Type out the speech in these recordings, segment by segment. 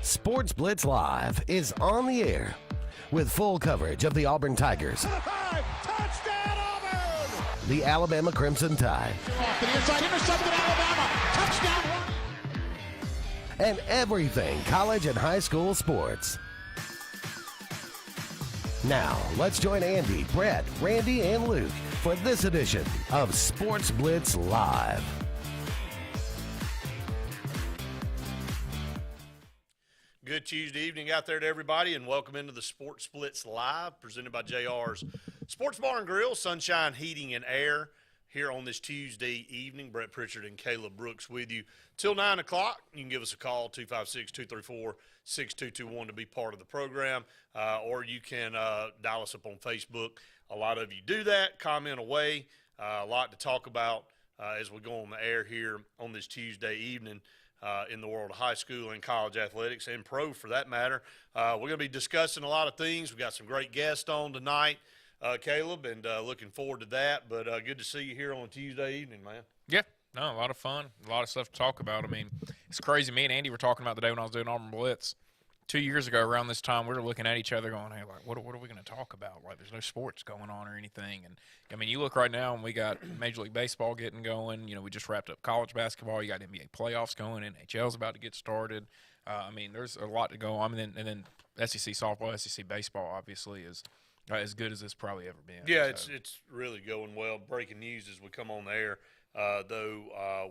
SportzBlitz Live is on the air with full coverage of the Auburn Tigers, Touchdown, Auburn! the Alabama Crimson Tide, Off to the inside, intercepted Alabama. Touchdown! and everything college and high school sports. Now, let's join Andy, Brett, Randy, and Luke for this edition of SportzBlitz Live. Good Tuesday evening out there to everybody, and welcome into the SportzBlitz Live, presented by JR's Sports Bar and Grill, Sunshine Heating and Air, here on this Tuesday evening. Brett Pritchard and Caleb Brooks with you till 9 o'clock. You can give us a call, 256-234-6221 to be part of the program, or you can dial us up on Facebook. A lot of you do that. Comment away. A lot to talk about as we go on the air here on this Tuesday evening. In the world of high school and college athletics, and pro for that matter. We're going to be discussing a lot of things. We've got some great guests on tonight, Caleb, and looking forward to that. But good to see you here on Tuesday evening, man. Yeah, no, a lot of fun, a lot of stuff to talk about. I mean, it's crazy. Me and Andy were talking about the day when I was doing Auburn Blitz. 2 years ago around this time, we were looking at each other going, hey, like, what are we going to talk about? Like, there's no sports going on or anything. And, I mean, you look right now and we got Major League Baseball getting going. You know, we just wrapped up college basketball. You got NBA playoffs going. NHL's about to get started. I mean, there's a lot to go on. And then SEC softball, SEC baseball, obviously, is as good as it's probably ever been. Yeah, so. it's really going well. Breaking news as we come on the air,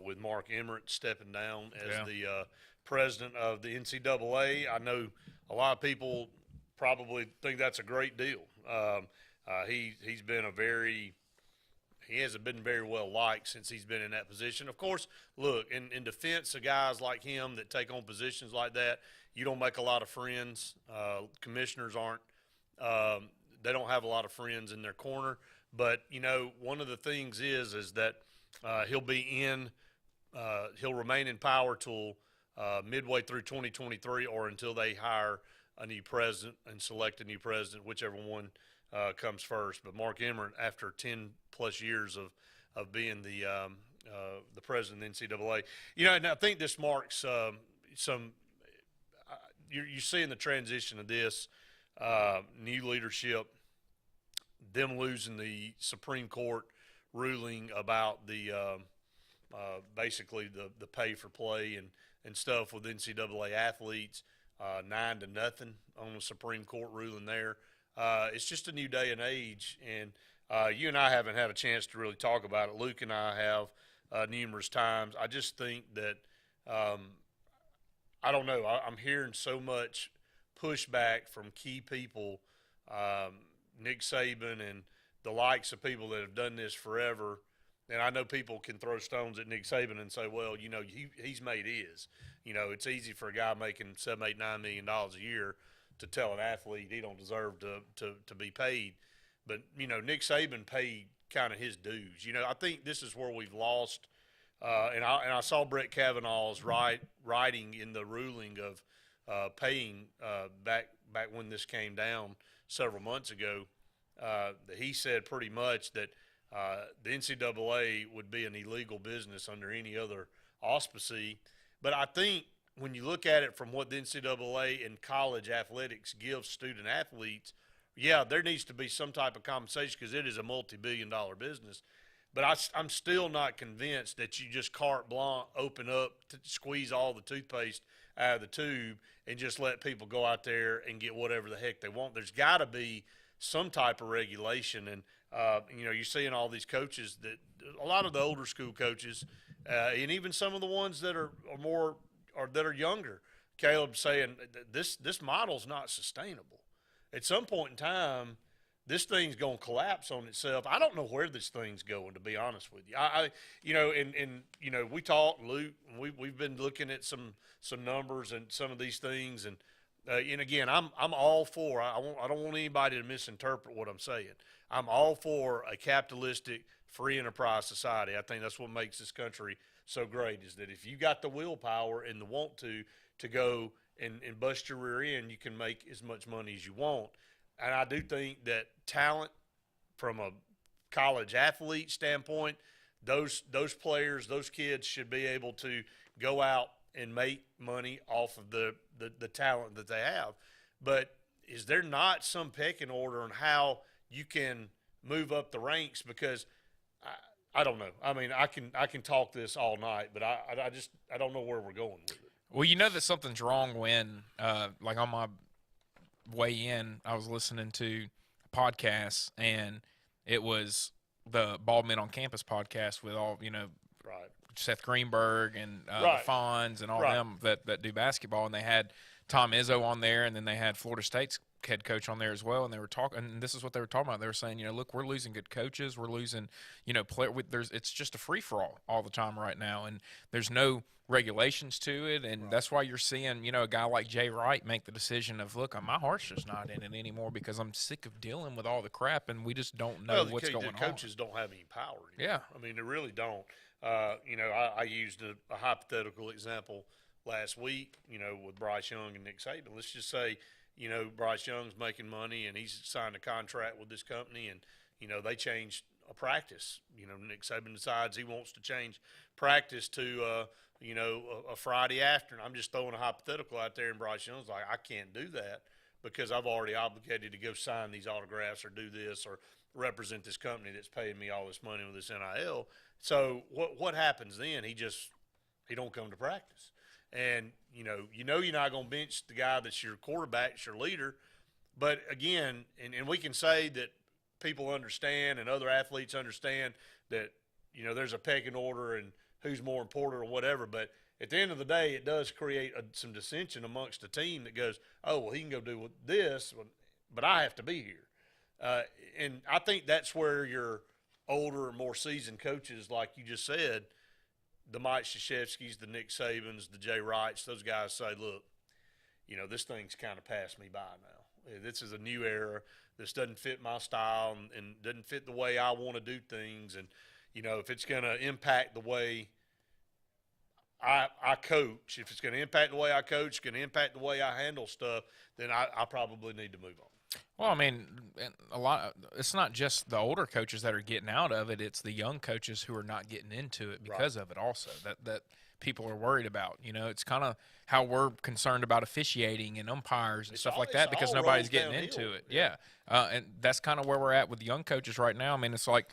with Mark Emmert stepping down as the president of the NCAA. I know a lot of people probably think that's a great deal. He's been he hasn't been very well liked since he's been in that position. Of course, look, in defense of guys like him that take on positions like that, you don't make a lot of friends. Commissioners aren't they don't have a lot of friends in their corner. But, you know, one of the things is that he'll remain in power till midway through 2023 or until they hire a new president and select a new president, whichever one comes first. But Mark Emmert, after 10-plus years of being the president of the NCAA, you know, and I think this marks you're seeing the transition of this new leadership, them losing the Supreme Court ruling about the basically the pay for play and stuff with NCAA athletes, 9-0 on the Supreme Court ruling there. It's just a new day and age, and you and I haven't had a chance to really talk about it. Luke and I have numerous times. I just think that I don't know. I'm hearing so much pushback from key people, Nick Saban and the likes of people that have done this forever. And I know people can throw stones at Nick Saban and say, well, you know, he's made his. You know, it's easy for a guy making $7, $8, $9 million a year to tell an athlete he don't deserve to be paid. But, you know, Nick Saban paid kind of his dues. You know, I think this is where we've lost. And I saw Brett Kavanaugh's writing in the ruling of paying back when this came down several months ago. He said pretty much that the NCAA would be an illegal business under any other auspice. But I think when you look at it from what the NCAA and college athletics gives student athletes, yeah, there needs to be some type of compensation because it is a multi-billion-dollar business. But I'm still not convinced that you just carte blanche open up to squeeze all the toothpaste out of the tube and just let people go out there and get whatever the heck they want. There's got to be some type of regulation. And, you know, you're seeing all these coaches that a lot of the older school coaches and even some of the ones that are more or that are younger, Caleb saying this model's not sustainable. At some point in time, this thing's going to collapse on itself. I don't know where this thing's going, to be honest with you. You know, and you know, we talked, Luke, and we've been looking at some numbers and some of these things, and again, I'm all for. I don't want anybody to misinterpret what I'm saying. I'm all for a capitalistic, free enterprise society. I think that's what makes this country so great, is that if you got the willpower and the want to go and bust your rear end, you can make as much money as you want. And I do think that talent, from a college athlete standpoint, those players, those kids should be able to go out and make money off of the talent that they have. But is there not some pecking order on how you can move up the ranks? Because I don't know. I mean, I can talk this all night, but I don't know where we're going with it. Well, you know that something's wrong when, like on my way in, I was listening to a podcast, and it was the Bald Men on Campus podcast with all, Right. Seth Greenberg and Right. the Fonz and all Right. them that do basketball, and they had Tom Izzo on there, and then they had Florida State's head coach on there as well, and they were talking, and this is what they were talking about. They were saying, look, we're losing good coaches, we're losing, it's just a free for all the time right now, and there's no regulations to it, and that's why you're seeing, a guy like Jay Wright make the decision of, look, my heart's just not in it anymore because I'm sick of dealing with all the crap, and we just don't know what's going on. The coaches don't have any power anymore. Yeah. I mean, they really don't. I used a hypothetical example last week, with Bryce Young and Nick Saban. Let's just say, Bryce Young's making money and he's signed a contract with this company, and, they changed a practice. Nick Saban decides he wants to change practice to, a Friday afternoon. I'm just throwing a hypothetical out there, and Bryce Young's like, I can't do that because I've already obligated to go sign these autographs or do this or represent this company that's paying me all this money with this NIL. So what happens then? He don't come to practice. And, you're not going to bench the guy that's your quarterback, it's your leader. But, again, and we can say that people understand and other athletes understand that, there's a pecking order and who's more important or whatever. But at the end of the day, it does create some dissension amongst the team that goes, oh, well, he can go do this, but I have to be here. And I think that's where your older, more seasoned coaches, like you just said, the Mike Krzyzewskis, the Nick Sabans, the Jay Wrights, those guys say, look, this thing's kind of passed me by now. This is a new era. This doesn't fit my style and doesn't fit the way I want to do things. And, if it's going to impact the way I coach, if it's going to impact the way I coach, it's going to impact the way I handle stuff, then I probably need to move on. Well, I mean, it's not just the older coaches that are getting out of it. It's the young coaches who are not getting into it because of it also, that people are worried about. It's kind of how we're concerned about officiating and umpires and stuff like that because nobody's getting into it. Yeah. And that's kind of where we're at with the young coaches right now. I mean, it's like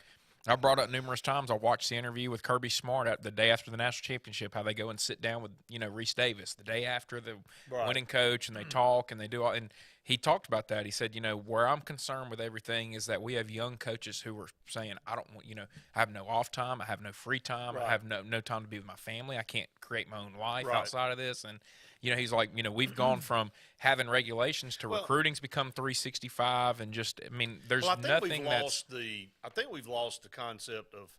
I brought up numerous times. I watched the interview with Kirby Smart the day after the national championship, how they go and sit down with, Reese Davis the day after the winning coach, and they talk and they do all. And he talked about that. He said, where I'm concerned with everything is that we have young coaches who are saying, I don't want, I have no off time. I have no free time. I have no time to be with my family. I can't create my own life outside of this. And, he's like, we've gone from having regulations to recruiting's become 365 and just, I mean, there's nothing that's. I think we've lost the concept of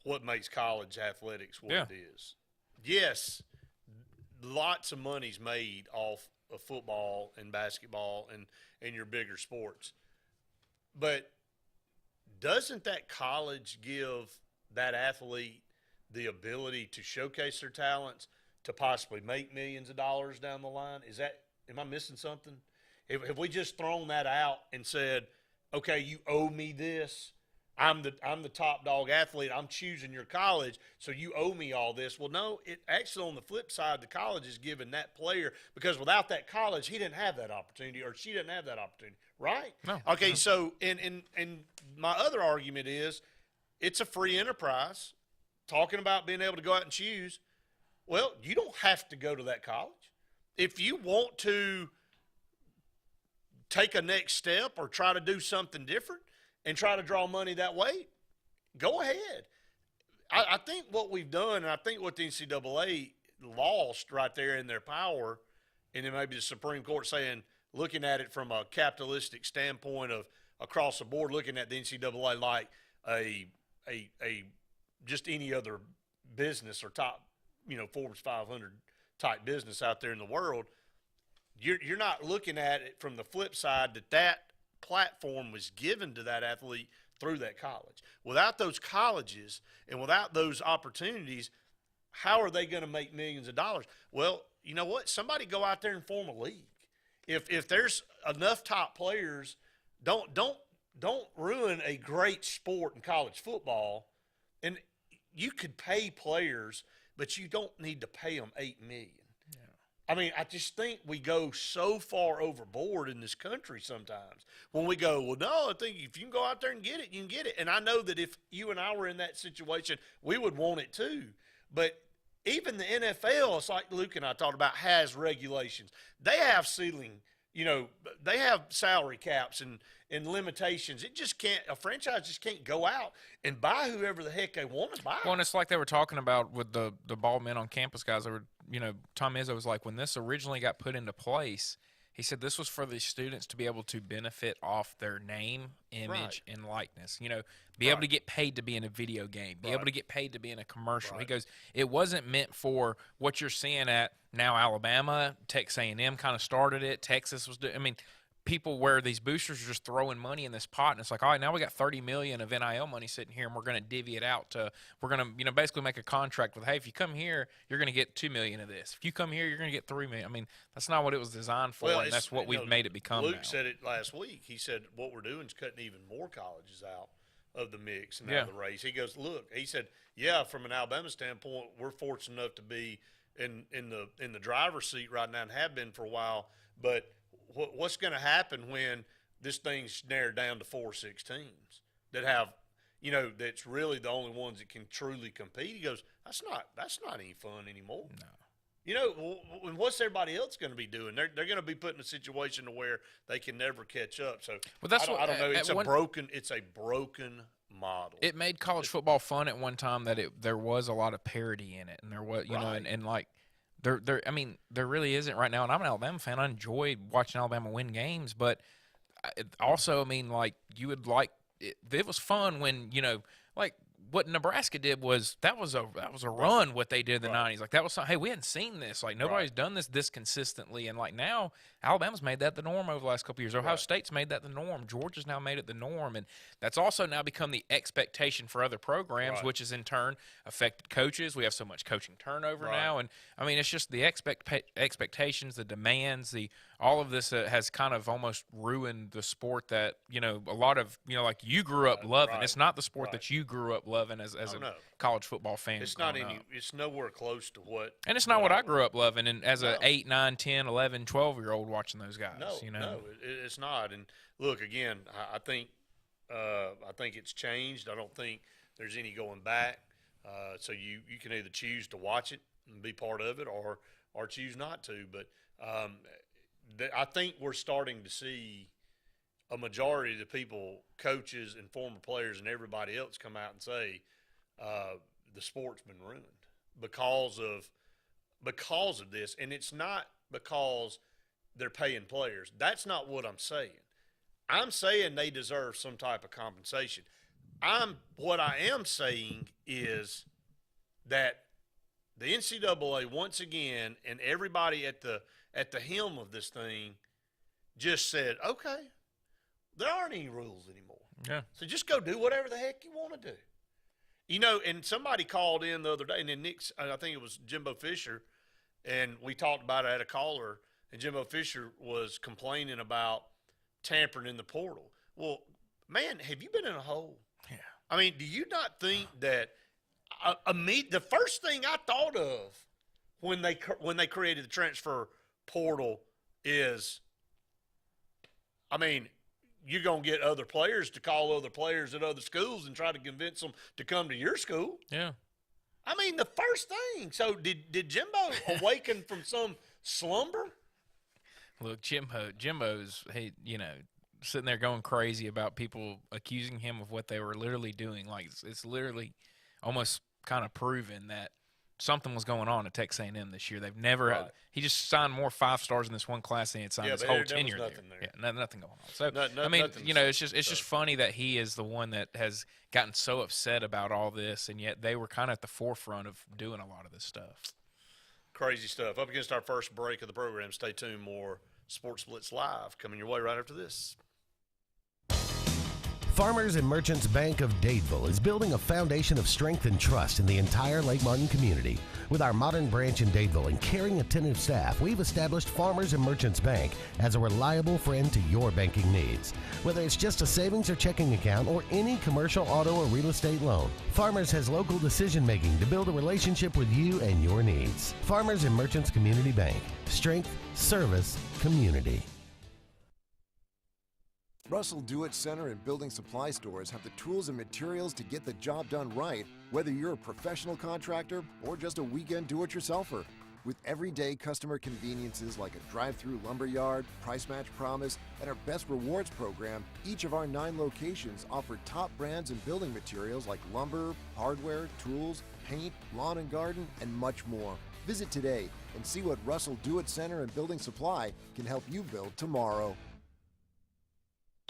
what makes college athletics what it is. Yes, lots of money's made off of football and basketball and your bigger sports. But doesn't that college give that athlete the ability to showcase their talents to possibly make millions of dollars down the line? Am I missing something? Have we just thrown that out and said, okay, you owe me this? I'm the top dog athlete. I'm choosing your college, so you owe me all this. Well, no, it actually on the flip side, the college is giving that player, because without that college, he didn't have that opportunity or she didn't have that opportunity, right? No. Okay, so and my other argument is it's a free enterprise. Talking about being able to go out and choose, well, you don't have to go to that college. If you want to take a next step or try to do something different and try to draw money that way, go ahead. I think what we've done, and I think what the NCAA lost right there in their power, and then maybe the Supreme Court saying, looking at it from a capitalistic standpoint of across the board, looking at the NCAA like a just any other business or top, Forbes 500 type business out there in the world, you're not looking at it from the flip side that platform was given to that athlete through that college. Without those colleges and without those opportunities, how are they going to make millions of dollars? Well, you know what? Somebody go out there and form a league. If there's enough top players, don't ruin a great sport in college football. And you could pay players but you don't need to pay them $8 million. I mean, I just think we go so far overboard in this country sometimes when we go, well, no, I think if you can go out there and get it, you can get it. And I know that if you and I were in that situation, we would want it too. But even the NFL, it's like Luke and I talked about, has regulations. They have ceiling, they have salary caps and limitations. It just can't – a franchise just can't go out and buy whoever the heck they want to buy. Well, and it's like they were talking about with the ball men on campus guys. They were, Tom Izzo was like, when this originally got put into place, he said this was for the students to be able to benefit off their name, image, and likeness. Be able to get paid to be in a video game, be able to get paid to be in a commercial. He goes, it wasn't meant for what you're seeing at now Alabama, Texas A&M kind of started it. Texas was doing – I mean, people where these boosters are just throwing money in this pot, and it's like, all right, now we got $30 million of NIL money sitting here, and we're going to divvy it out to – we're going to basically make a contract with, hey, if you come here, you're going to get $2 million of this. If you come here, you're going to get $3 million. I mean, that's not what it was designed for, and that's what we've made it become. Luke now. said it last week. He said what we're doing is cutting even more colleges out of the mix and out of the race. He goes, look, he said, yeah, from an Alabama standpoint, we're fortunate enough to be in the driver's seat right now and have been for a while, but what's going to happen when this thing's narrowed down to 4 or 6 teams that have, that's really the only ones that can truly compete? He goes, that's not any fun anymore. No. What's everybody else going to be doing? They're going to be put in a situation to where they can never catch up. So I don't know. It's a broken model. It made college football fun at one time that there was a lot of parity in it, and there was, and like. There really isn't right now, and I'm an Alabama fan. I enjoy watching Alabama win games, but also, you would like it was fun when like what Nebraska did was that was a run what they did in the 90s. Like that was something, hey, we hadn't seen this. Like nobody's done this consistently, and like now Alabama's made that the norm over the last couple of years. Ohio State's made that the norm. Georgia's now made it the norm, and that's also now become the expectation for other programs, which has in turn affected coaches. We have so much coaching turnover now, and I mean it's just the expectations, the demands, all of this has kind of almost ruined the sport that a lot of like you grew up loving. It's not the sport that you grew up loving as a college football fan. It's not it's nowhere close to what, and it's not what I grew up loving. And as a 8, 9, 10, 11, 12-year-old watching those guys, no, it's not. And look, again, I think it's changed. I don't think there's any going back. So you can either choose to watch it and be part of it, or choose not to. But I think we're starting to see a majority of the people, coaches and former players and everybody else, come out and say the sport's been ruined because of this. And it's not because they're paying players. That's not what I'm saying. I'm saying they deserve some type of compensation. What I am saying is that the NCAA, once again, and everybody at the helm of this thing just said, okay, there aren't any rules anymore. Yeah. So just go do whatever the heck you want to do. And somebody called in the other day, and then I think it was Jimbo Fisher, and we talked about it at a caller, and Jimbo Fisher was complaining about tampering in the portal. Well, man, have you been in a hole? Yeah. I mean, do you not think that the first thing I thought of when they created the transfer portal is, I mean, you're going to get other players to call other players at other schools and try to convince them to come to your school. Yeah. I mean, the first thing. So did Jimbo awaken from some slumber? Look, Jimbo's, sitting there going crazy about people accusing him of what they were literally doing. Like it's literally almost kind of proven that something was going on at Texas A&M this year. They've never had, he just signed more 5 stars in this one class than he had signed his whole tenure there. Yeah, nothing going on. So I mean, it's just funny that he is the one that has gotten so upset about all this, and yet they were kind of at the forefront of doing a lot of this stuff. Crazy stuff. Up against our first break of the program. Stay tuned. More SportzBlitz Live coming your way right after this. Farmers and Merchants Bank of Dadeville is building a foundation of strength and trust in the entire Lake Martin community. With our modern branch in Dadeville and caring, attentive staff, we've established Farmers and Merchants Bank as a reliable friend to your banking needs. Whether it's just a savings or checking account or any commercial, auto, or real estate loan, Farmers has local decision making to build a relationship with you and your needs. Farmers and Merchants Community Bank. Strength, service, community. Russell Do-It Center and building supply stores have the tools and materials to get the job done right, whether you're a professional contractor or just a weekend do-it-yourselfer. With everyday customer conveniences like a drive-through lumberyard, price match promise, and our Best Rewards program, each of our 9 locations offer top brands and building materials like lumber, hardware, tools, paint, lawn and garden, and much more. Visit today and see what Russell Do-It Center and Building Supply can help you build tomorrow.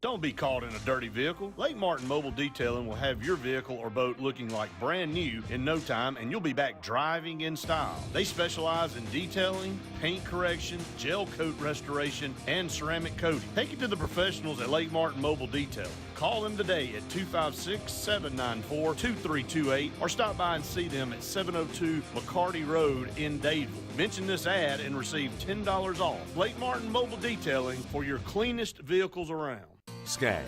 Don't be caught in a dirty vehicle. Lake Martin Mobile Detailing will have your vehicle or boat looking like brand new in no time, and you'll be back driving in style. They specialize in detailing, paint correction, gel coat restoration, and ceramic coating. Take it to the professionals at Lake Martin Mobile Detailing. Call them today at 256-794-2328 or stop by and see them at 702 McCarty Road in Dadeville. Mention this ad and receive $10 off. Lake Martin Mobile Detailing for your cleanest vehicles around. Skag,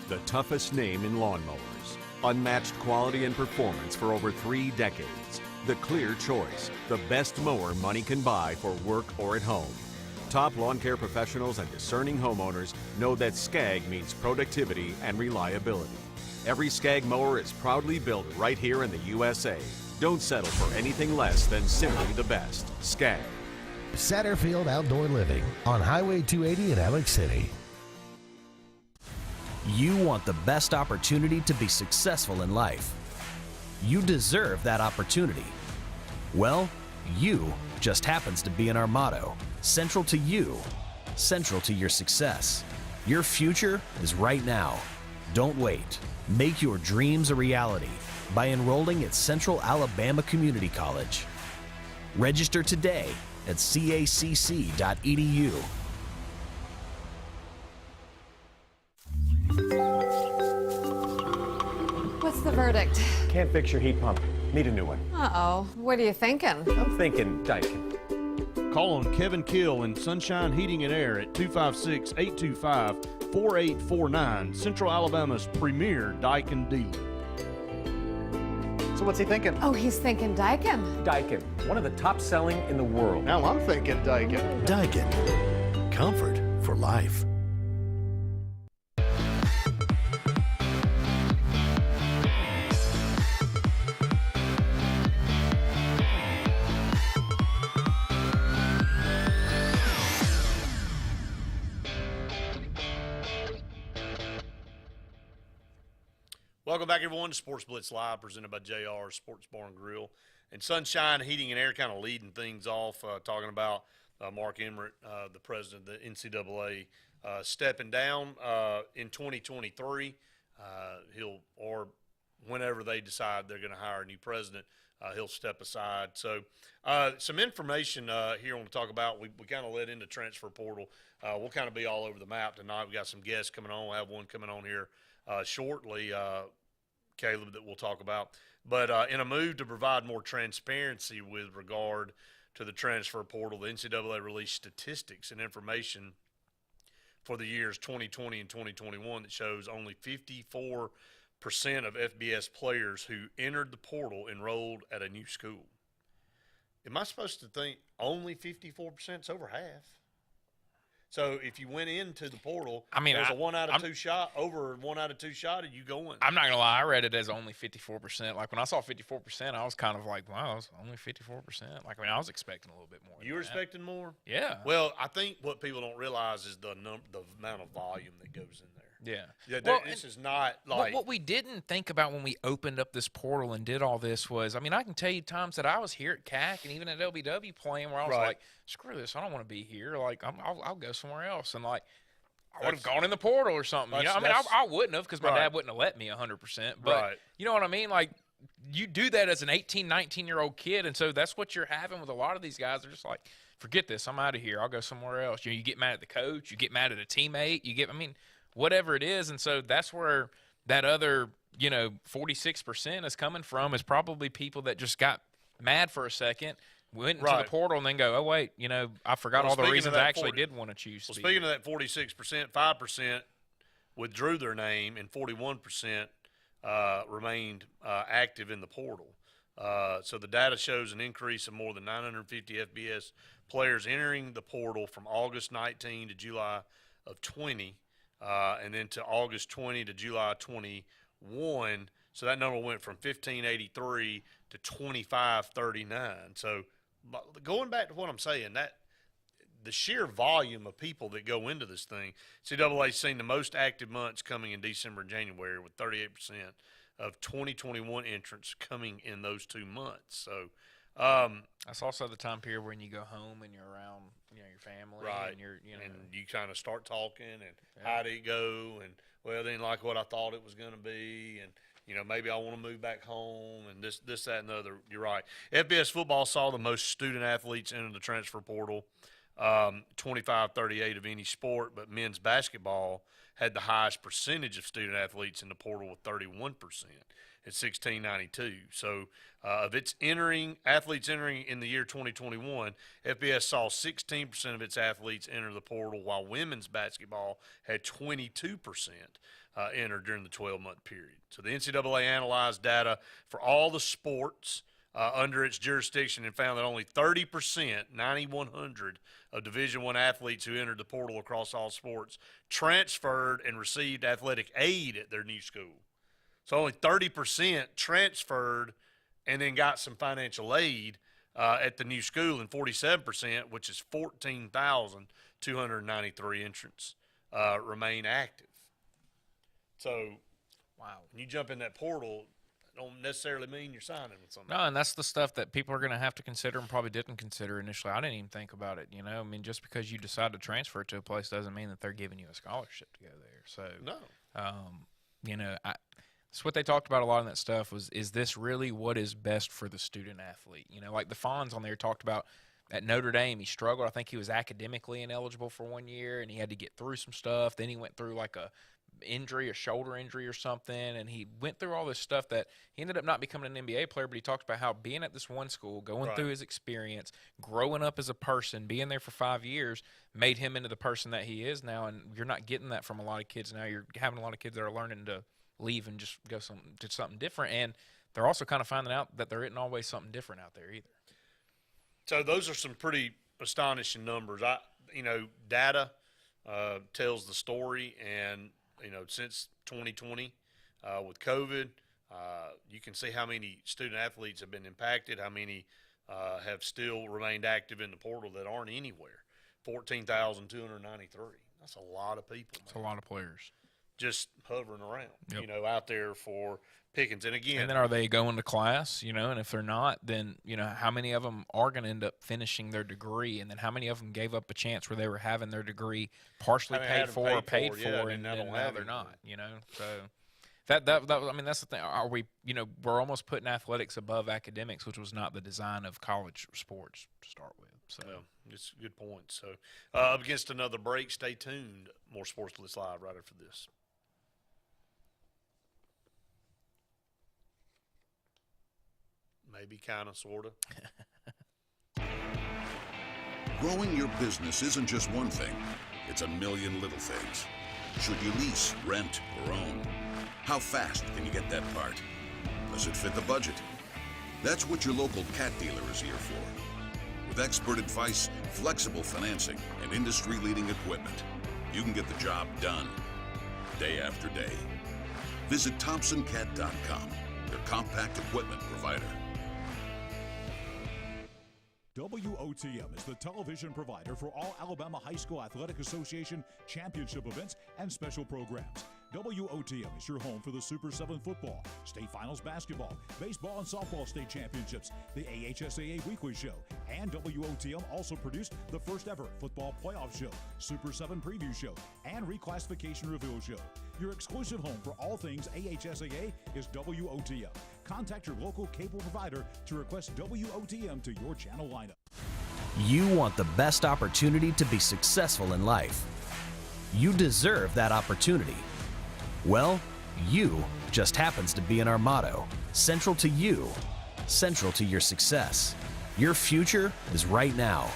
the toughest name in lawnmowers. Unmatched quality and performance for over 3 decades. The clear choice, the best mower money can buy for work or at home. Top lawn care professionals and discerning homeowners know that Skag means productivity and reliability. Every Skag mower is proudly built right here in the USA. Don't settle for anything less than simply the best. Skag. Satterfield Outdoor Living on Highway 280 in Alex City. You want the best opportunity to be successful in life. You deserve that opportunity. Well, you just happens to be in our motto. Central to you, central to your success. Your future is right now. Don't wait. Make your dreams a reality by enrolling at Central Alabama Community College. Register today at cacc.edu. What's the verdict? Can't fix your heat pump. Need a new one. Uh-oh. What are you thinking? I'm thinking Daikin. Call on Kevin Kill in Sunshine Heating and Air at 256-825-4849, Central Alabama's premier Daikin dealer. So what's he thinking? Oh, he's thinking Daikin. Daikin, one of the top selling in the world. Now I'm thinking Daikin. Daikin. Comfort for life. Welcome back, everyone, to SportzBlitz Live, presented by JR Sports Bar and Grill. And Sunshine Heating and Air kind of leading things off, talking about Mark Emmert, the president of the NCAA, stepping down in 2023. He'll, or whenever they decide they're going to hire a new president, he'll step aside. So some information here I want to talk about. We kind of led into transfer portal. We'll kind of be all over the map tonight. We've got some guests coming on. We'll have one coming on here shortly, Caleb, that we'll talk about. But in a move to provide more transparency with regard to the transfer portal, the NCAA released statistics and information for the years 2020 and 2021 that shows only 54% of FBS players who entered the portal enrolled at a new school. Am I supposed to think only 54%? It's over half. So if you went into the portal, I mean, there's a 1 out of 2 shot, over 1 out of 2 shot, are you going? I'm not going to lie. I read it as only 54%. Like, when I saw 54%, I was kind of like, wow, it's only 54%. Like, I mean, I was expecting a little bit more. You were expecting more? Yeah. Well, I think what people don't realize is the amount of volume that goes in there. Yeah. Well, this is not like. What we didn't think about when we opened up this portal and did all this was, I mean, I can tell you times that I was here at CAC and even at LBW playing where I was like, screw this, I don't want to be here. Like, I'll go somewhere else. And, like, I would have gone in the portal or something. You know? I mean, I wouldn't have because my dad wouldn't have let me 100%. But you know what I mean? Like, you do that as an 18, 19-year-old kid, and so that's what you're having with a lot of these guys. They're just like, forget this, I'm out of here. I'll go somewhere else. You know, you get mad at the coach. You get mad at a teammate. I mean, whatever it is. And so that's where that other, 46% is coming from is probably people that just got mad for a second, went into the portal, and then go, oh, wait, I forgot all the reasons I actually did want to choose. Well, speaking of that 46%, 5% withdrew their name, and 41% remained active in the portal. So the data shows an increase of more than 950 FBS players entering the portal from August 19 to July of 20, and then to August 20 to July 21. So that number went from 1583 to 2539. So going back to what I'm saying, that the sheer volume of people that go into this thing, NCAA's seen the most active months coming in December and January, with 38% of 2021 entrants coming in those 2 months. So that's also the time period when you go home and you're around, your family, right? And you're, and you kind of start talking and how did it go, and well, they didn't like what I thought it was going to be, and maybe I want to move back home, and this, that, and the other. You're right. FBS football saw the most student athletes enter the transfer portal, 25-38 of any sport, but men's basketball had the highest percentage of student athletes in the portal with 31% at 1692. So of its athletes entering in the year 2021, FBS saw 16% of its athletes enter the portal, while women's basketball had 22% entered during the 12-month period. So the NCAA analyzed data for all the sports under its jurisdiction and found that only 30%, 9,100 of Division I athletes who entered the portal across all sports transferred and received athletic aid at their new school. So only 30% transferred and then got some financial aid at the new school, and 47%, which is 14,293 entrants, remain active. So, wow, when you jump in that portal, don't necessarily mean you're signing with somebody. No, and that's the stuff that people are going to have to consider and probably didn't consider initially. I didn't even think about it, I mean, just because you decide to transfer to a place doesn't mean that they're giving you a scholarship to go there. So, no. That's what they talked about a lot in that stuff was, is this really what is best for the student athlete? Like the Fonz on there talked about at Notre Dame, he struggled. I think he was academically ineligible for 1 year, and he had to get through some stuff. Then he went through like a shoulder injury or something, and he went through all this stuff that he ended up not becoming an NBA player, but he talked about how being at this one school, going through his experience, growing up as a person, being there for 5 years, made him into the person that he is now, and you're not getting that from a lot of kids now. You're having a lot of kids that are learning to leave and just go to something different, and they're also kind of finding out that there isn't always something different out there either. So those are some pretty astonishing numbers. Data tells the story, and since 2020 with COVID, you can see how many student athletes have been impacted, how many have still remained active in the portal that aren't anywhere. 14,293. That's a lot of people. That's a lot of players. Just hovering around, out there for pickings. And again, and then are they going to class, and if they're not, then, how many of them are going to end up finishing their degree, and then how many of them gave up a chance where they were having their degree partially paid for, and now they're not, So that I mean, that's the thing. Are we, we're almost putting athletics above academics, which was not the design of college sports to start with. So it's a good point. So up against another break. Stay tuned. More SportzBlitz Live right after this. Maybe, kind of, sort of. Growing your business isn't just one thing. It's a million little things. Should you lease, rent, or own? How fast can you get that part? Does it fit the budget? That's what your local cat dealer is here for. With expert advice, flexible financing, and industry-leading equipment, you can get the job done day after day. Visit ThompsonCat.com, your compact equipment provider. WOTM is the television provider for all Alabama High School Athletic Association championship events and special programs. WOTM is your home for the Super 7 football, state finals basketball, baseball and softball state championships, the AHSAA weekly show, and WOTM also produced the first ever football playoff show, Super 7 preview show, and reclassification reveal show. Your exclusive home for all things AHSAA is WOTM. Contact your local cable provider to request WOTM to your channel lineup. You want the best opportunity to be successful in life. You deserve that opportunity. Well, you just happens to be in our motto. Central to you, central to your success. Your future is right now.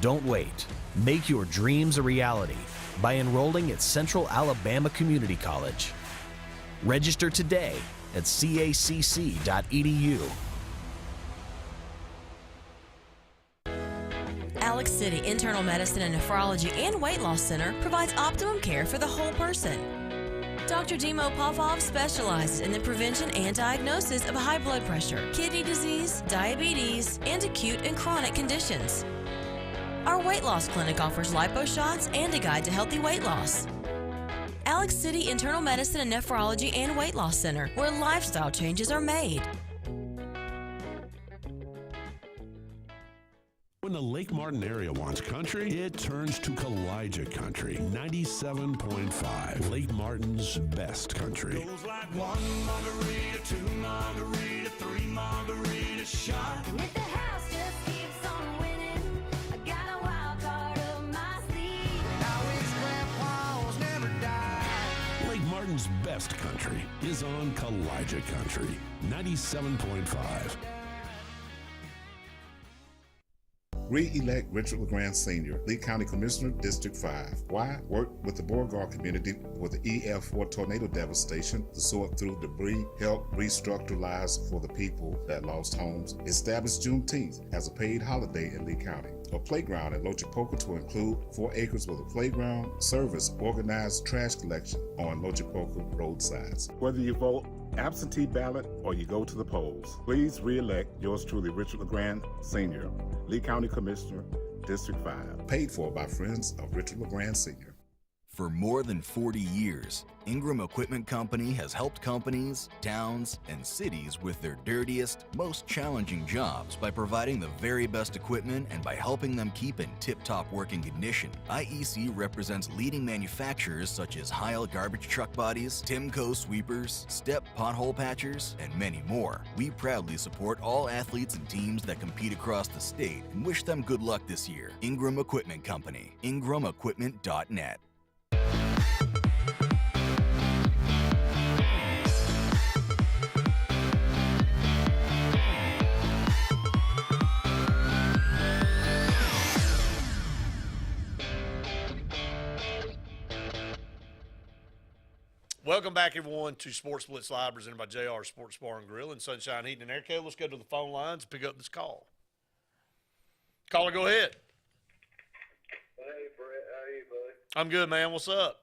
Don't wait. Make your dreams a reality by enrolling at Central Alabama Community College. Register today at cacc.edu. Alex City Internal Medicine and Nephrology and Weight Loss Center provides optimum care for the whole person. Dr. Dimo Popov specializes in the prevention and diagnosis of high blood pressure, kidney disease, diabetes, and acute and chronic conditions. Our weight loss clinic offers lipo shots and a guide to healthy weight loss. Alex City Internal Medicine and Nephrology and Weight Loss Center, where lifestyle changes are made. When the Lake Martin area wants country, it turns to Kalijah Country 97.5. Lake Martin's best country. Goes like 1 margarita, 2 margarita, 3 margarita shot. And if the house just keeps on winning, I got a wild card up my sleeve. Now his grandpa's never died. Lake Martin's best country is on Kalijah Country 97.5. Re-elect Richard LeGrand Sr., Lee County Commissioner, District 5. Why? Work with the Beauregard community with the EF4 tornado devastation to sort through debris, help restructure lives for the people that lost homes, establish Juneteenth as a paid holiday in Lee County. A playground in Lochapoka to include 4 acres with a playground, service organized trash collection on Lochapoka roadsides. Whether you vote absentee ballot or you go to the polls, please re-elect yours truly, Richard LeGrand Sr., Lee County Commissioner, District 5. Paid for by friends of Richard LeGrand Sr. For more than 40 years, Ingram Equipment Company has helped companies, towns, and cities with their dirtiest, most challenging jobs by providing the very best equipment and by helping them keep in tip-top working condition. IEC represents leading manufacturers such as Heil garbage truck bodies, Timco sweepers, Step pothole patchers, and many more. We proudly support all athletes and teams that compete across the state and wish them good luck this year. Ingram Equipment Company, ingramequipment.net. Welcome back, everyone, to SportzBlitz Live, presented by JR Sports Bar and Grill and Sunshine Heating and Air. Caleb, let's go to the phone lines and pick up this call. Caller, go ahead. Hey, Brett. How are you, buddy? I'm good, man. What's up?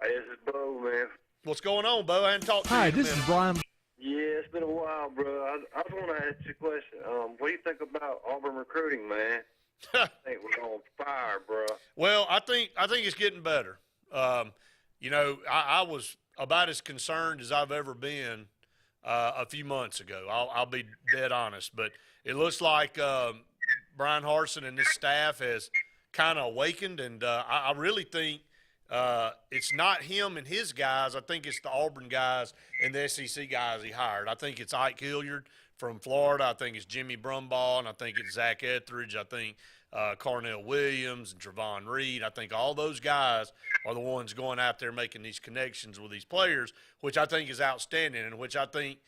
Hey, this is Bo, man. What's going on, Bo? I hadn't talked to you. Hi, this is Brian. Yeah, it's been a while, bro. I just want to ask you a question. What do you think about Auburn recruiting, man? I think we're on fire, bro. Well, I think it's getting better. You know, I was about as concerned as I've ever been a few months ago. I'll be dead honest. But it looks like Brian Harsin and his staff has kind of awakened, and I really think it's not him and his guys. I think it's the Auburn guys and the SEC guys he hired. I think it's Ike Hilliard from Florida. I think it's Jimmy Brumbaugh, and I think it's Zach Etheridge. I think Carnell Williams and Trevon Reed. I think all those guys are the ones going out there making these connections with these players, which I think is outstanding and which I think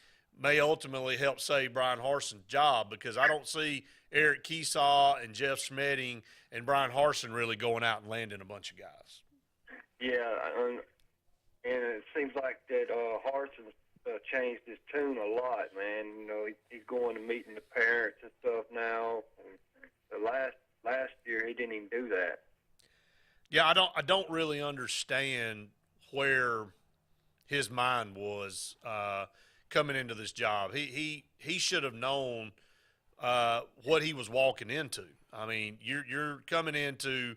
may ultimately help save Brian Harsin's job, because I don't see Eric Keesaw and Jeff Smeding and Brian Harsin really going out and landing a bunch of guys. Yeah, and it seems like that Harsin changed his tune a lot, man. You know, he's going and meeting the parents and stuff now. And the last year, he didn't even do that. Yeah, I don't really understand where his mind was coming into this job. He should have known what he was walking into. I mean, you're coming into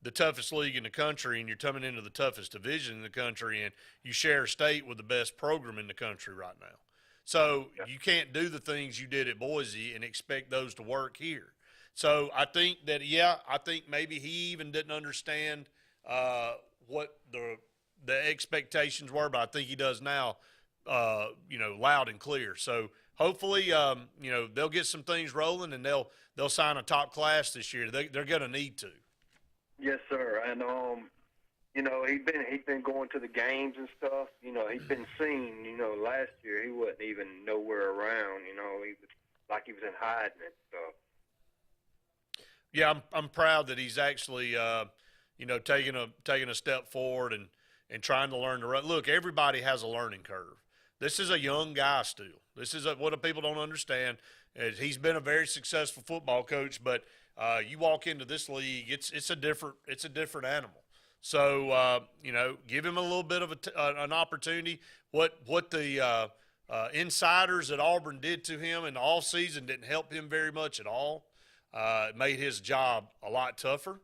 the toughest league in the country, and you're coming into the toughest division in the country, and you share a state with the best program in the country right now. So you can't do the things you did at Boise and expect those to work here. So I think that, I think maybe he even didn't understand what the expectations were, but I think he does now, loud and clear. So hopefully, they'll get some things rolling, and they'll sign a top class this year. They're going to need to. Yes, sir. And, you know, he's been going to the games and stuff. You know, he's been seen. You know, last year he wasn't even nowhere around. You know, he was like he was in hiding and stuff. Yeah, I'm proud that he's actually, you know, taking a step forward and trying to learn to run. Look, everybody has a learning curve. This is a young guy still. This is what people don't understand. He's been a very successful football coach, but you walk into this league, it's a different animal. So you know, give him a little bit of an opportunity. What the insiders at Auburn did to him in the offseason didn't help him very much at all. It made his job a lot tougher,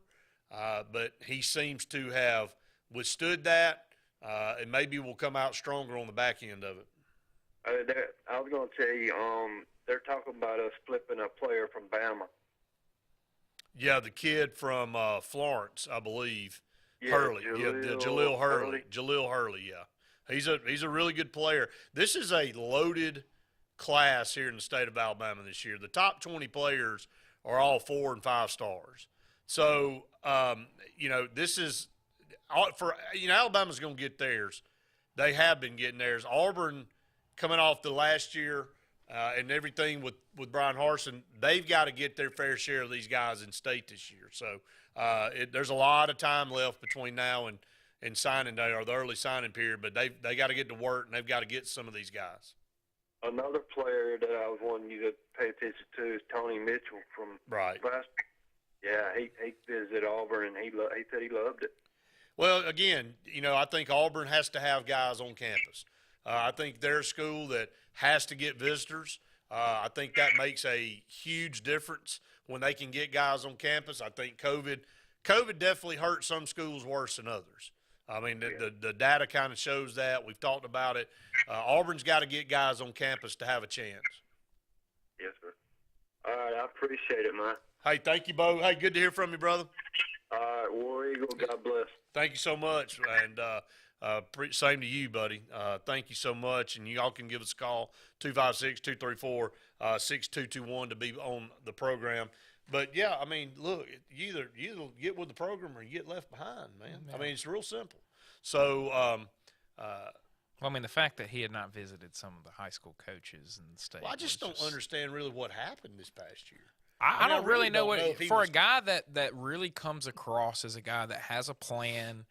but he seems to have withstood that, and maybe will come out stronger on the back end of it. I was going to tell you, they're talking about us flipping a player from Bama. Yeah, the kid from Florence, I believe. Yeah, Hurley. Jaleel Hurley. Jaleel Hurley, yeah. He's a really good player. This is a loaded class here in the state of Alabama this year. The top 20 players are all 4 and 5 stars. So, you know, this is for Alabama's going to get theirs. They have been getting theirs. Auburn, coming off the last year and everything with Brian Harsin, they've got to get their fair share of these guys in state this year. So there's a lot of time left between now and signing day, or the early signing period, but they got to get to work, and they've got to get some of these guys. Another player that I was wanting you to pay attention to is Tony Mitchell from Nebraska. Yeah, he visited Auburn, and he said he loved it. Well, again, you know, I think Auburn has to have guys on campus. I think they're a school that has to get visitors. I think that makes a huge difference when they can get guys on campus. I think COVID definitely hurt some schools worse than others. I mean, the data kind of shows that. We've talked about it. Auburn's got to get guys on campus to have a chance. Yes, sir. All right, I appreciate it, man. Hey, thank you, Bo. Hey, good to hear from you, brother. All right, War Eagle, God bless. Thank you so much, and same to you, buddy. Thank you so much, and y'all can give us a call, 256-234-6221 to be on the program. But, yeah, I mean, look, you either get with the program or you get left behind, man. Yeah. I mean, it's real simple. So, well, I mean, the fact that he had not visited some of the high school coaches in the state. Well, I just don't understand really what happened this past year. I don't really know what – for a guy that really comes across as a guy that has a plan,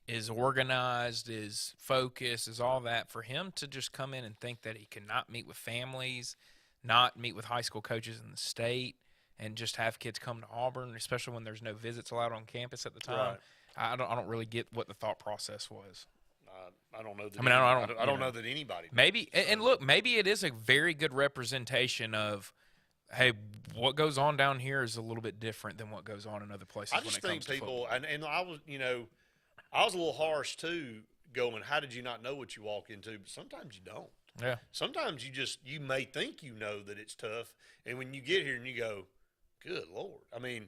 is organized, is focused, is all that, for him to just come in and think that he cannot meet with families, not meet with high school coaches in the state, and just have kids come to Auburn, especially when there's no visits allowed on campus at the time. Right. I don't really get what the thought process was. I don't know. That I don't know that anybody. Maybe and look, maybe it is a very good representation of, hey, what goes on down here is a little bit different than what goes on in other places. I just think people, and I was, you know, I was a little harsh too, going, how did you not know what you walk into? But sometimes you don't. Yeah. Sometimes you may think you know that it's tough, and when you get here and you go, good Lord. I mean,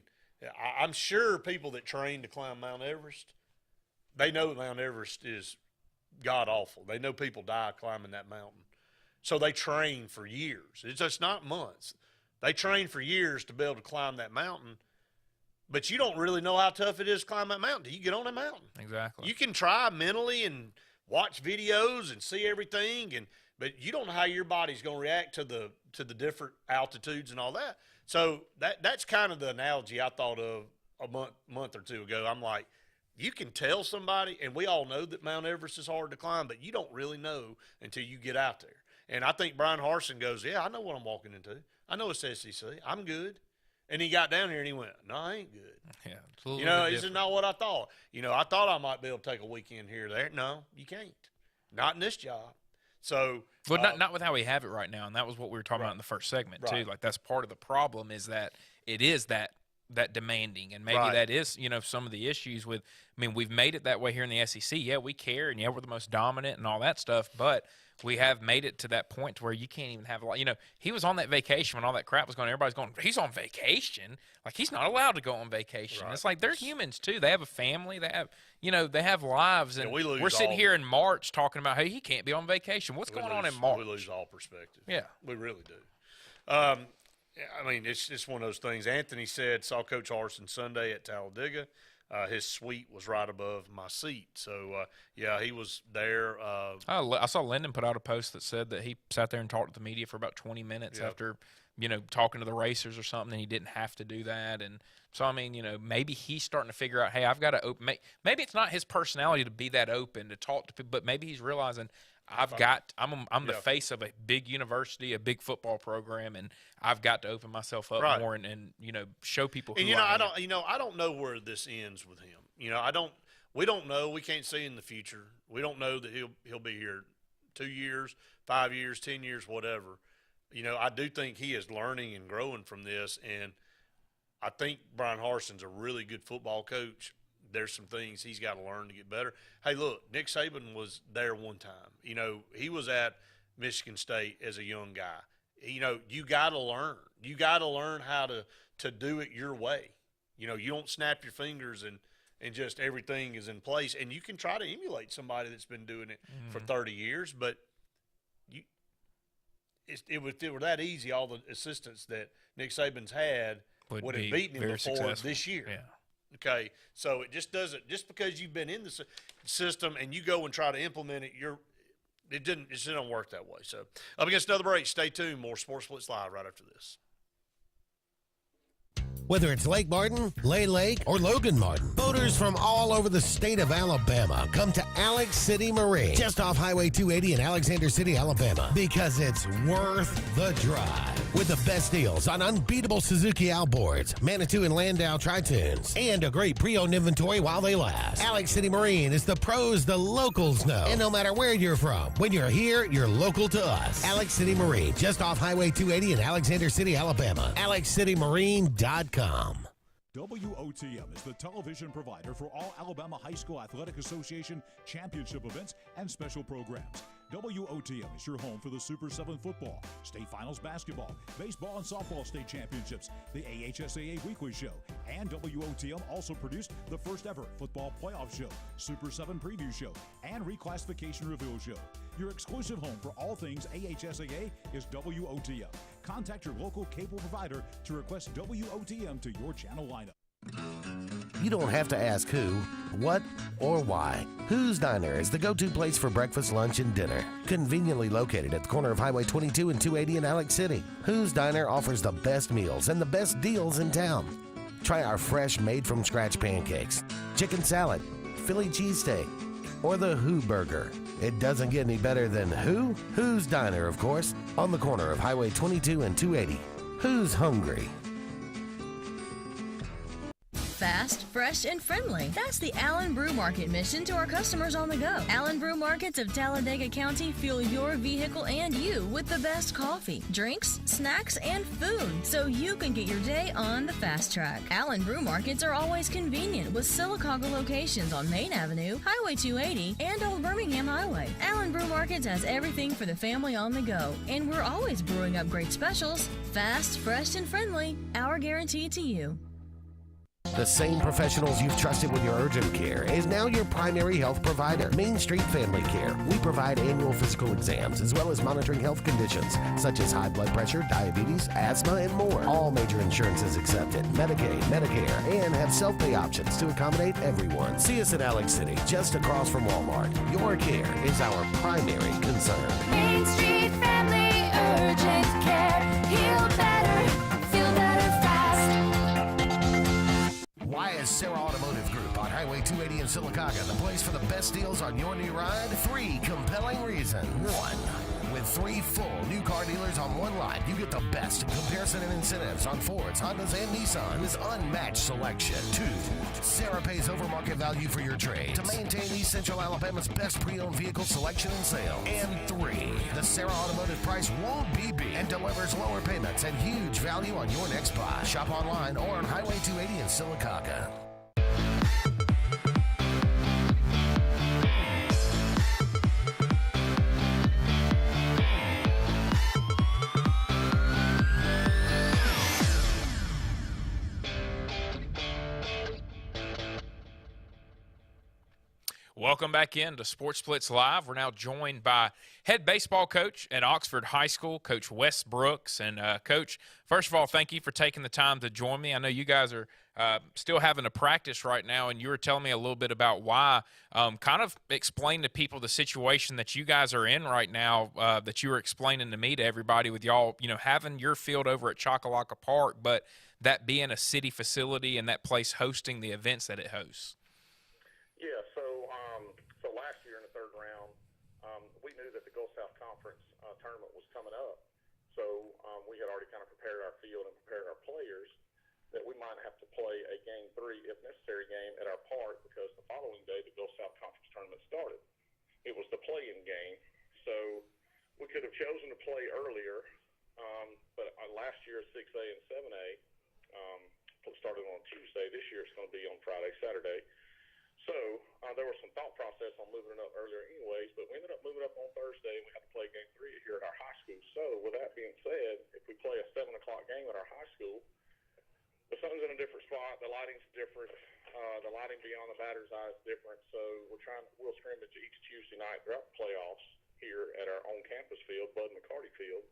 I'm sure people that train to climb Mount Everest, they know Mount Everest is god-awful. They know people die climbing that mountain. So they train for years. It's just not months. They train for years to be able to climb that mountain, but you don't really know how tough it is to climb that mountain till you get on that mountain. Exactly. You can try mentally and watch videos and see everything, but you don't know how your body's going to react to the different altitudes and all that. So that's kind of the analogy I thought of a month or two ago. I'm like, you can tell somebody, and we all know that Mount Everest is hard to climb, but you don't really know until you get out there. And I think Brian Harsin goes, yeah, I know what I'm walking into. I know it's SEC. I'm good. And he got down here and he went, no, I ain't good. Yeah, you know, this is not what I thought. You know, I thought I might be able to take a weekend here or there. No, you can't. Not in this job. So, well, not with how we have it right now, and that was what we were talking about in the first segment too. Like, that's part of the problem, is that it is that demanding, and maybe that is, you know, some of the issues with. I mean, we've made it that way here in the SEC. Yeah, we care, and yeah, we're the most dominant and all that stuff, but we have made it to that point to where you can't even have a lot. You know, he was on that vacation when all that crap was going. Everybody's going, he's on vacation. Like, he's not allowed to go on vacation. It's like, they're humans too. They have a family. They have, you know, they have lives. And we're sitting here in March talking about, hey, he can't be on vacation. What's going on in March? We lose all perspective. Yeah, we really do. I mean, it's just one of those things. Anthony said, saw Coach Harsin Sunday at Talladega. his suite was right above my seat. So, yeah, he was there. I saw Lyndon put out a post that said that he sat there and talked to the media for about 20 minutes after, talking to the racers or something, and he didn't have to do that. And so, I mean, maybe he's starting to figure out, hey, I've got to open. Maybe it's not his personality to be that open, to talk to people, but maybe he's realizing I'm the face of a big university, a big football program, and I've got to open myself up more and show people who I am. I don't know where this ends with him. We don't know. We can't see in the future. We don't know that he'll be here 2 years, 5 years, 10 years, whatever. I do think he is learning and growing from this, and I think Brian Harson's a really good football coach. There's some things he's got to learn to get better. Hey, look, Nick Saban was there one time. He was at Michigan State as a young guy. You got to learn. You got to learn how to do it your way. You don't snap your fingers and just everything is in place. And you can try to emulate somebody that's been doing it for 30 years, but if it were that easy, all the assistants that Nick Saban's had would have beaten him before this year. Yeah. Okay, so it just doesn't – just because you've been in the system and you go and try to implement it, it didn't work that way. So up against another break. Stay tuned. More Sports Blitz Live right after this. Whether it's Lake Martin, Lay Lake, or Logan Martin, boaters from all over the state of Alabama come to Alex City Marine, just off Highway 280 in Alexander City, Alabama, because it's worth the drive. With the best deals on unbeatable Suzuki outboards, Manitou and Landau Tritoons, and a great pre-owned inventory while they last. Alex City Marine is the pros the locals know. And no matter where you're from, when you're here, you're local to us. Alex City Marine, just off Highway 280 in Alexander City, Alabama. AlexCityMarine.com. WOTM is the television provider for all Alabama High School Athletic Association championship events and special programs. WOTM is your home for the Super 7 football, state finals basketball, baseball and softball state championships, the AHSAA weekly show, and WOTM also produced the first ever football playoff show, Super 7 preview show, and reclassification reveal show. Your exclusive home for all things AHSAA is WOTM. Contact your local cable provider to request WOTM to your channel lineup. You don't have to ask who, what, or why. Who's Diner is the go-to place for breakfast, lunch, and dinner. Conveniently located at the corner of Highway 22 and 280 in Alex City, Who's Diner offers the best meals and the best deals in town. Try our fresh, made-from-scratch pancakes, chicken salad, Philly cheesesteak, or the Who Burger. It doesn't get any better than who? Who's Diner, of course, on the corner of Highway 22 and 280. Who's hungry? Fast, fresh, and friendly. That's the Allen Brew Market mission to our customers on the go. Allen Brew Markets of Talladega County fuel your vehicle and you with the best coffee, drinks, snacks, and food so you can get your day on the fast track. Allen Brew Markets are always convenient with Sylacauga locations on Main Avenue, Highway 280, and Old Birmingham Highway. Allen Brew Markets has everything for the family on the go, and we're always brewing up great specials. Fast, fresh, and friendly. Our guarantee to you. The same professionals you've trusted with your urgent care is now your primary health provider, Main Street Family Care. We provide annual physical exams as well as monitoring health conditions such as high blood pressure, diabetes, asthma, and more. All major insurances accepted, Medicaid, Medicare, and have self-pay options to accommodate everyone. See us in Alex City, just across from Walmart. Your care is our primary concern. Main Street Family Urgent Care. Heal better, feel better fast. Why is Sarah Automotive Group on Highway 280 in Sylacauga the place for the best deals on your new ride? 3 compelling reasons. 1. With 3 full new car dealers on one lot, you get the best in comparison and incentives on Fords, Hondas, and Nissans. Unmatched selection. 2. Sarah pays over market value for your trade to maintain East Central Alabama's best pre-owned vehicle selection and sales. And 3. The Sarah Automotive price won't be beat and delivers lower payments and huge value on your next buy. Shop online or on Highway 280 in Sylacauga. Welcome back in to SportzBlitz Live. We're now joined by head baseball coach at Oxford High School, Coach Wes Brooks. And, Coach, first of all, thank you for taking the time to join me. I know you guys are still having to practice right now, and you were telling me a little bit about why. Kind of explain to people the situation that you guys are in right now, that you were explaining to me, to everybody, with y'all, having your field over at Choccolocco Park, but that being a city facility and that place hosting the events that it hosts. Yeah, so last year in the third round, we knew that the Gulf South Conference tournament was coming up. So we had already kind of prepared our field and prepared our players that we might have to play a Game 3, if necessary, game at our park, because the following day the Gulf South Conference tournament started. It was the play-in game. So we could have chosen to play earlier, but last year 6A and 7A started on Tuesday. This year it's going to be on Friday, Saturday. So there was some thought process on moving it up earlier anyways, but we ended up moving up on Thursday, and we had to play Game 3 here at our high school. So with that being said, if we play a 7 o'clock game at our high school, the sun's in a different spot, the lighting's different, the lighting beyond the batter's eye is different. So we'll scrimmage each Tuesday night throughout the playoffs here at our own campus field, Bud McCarty Field,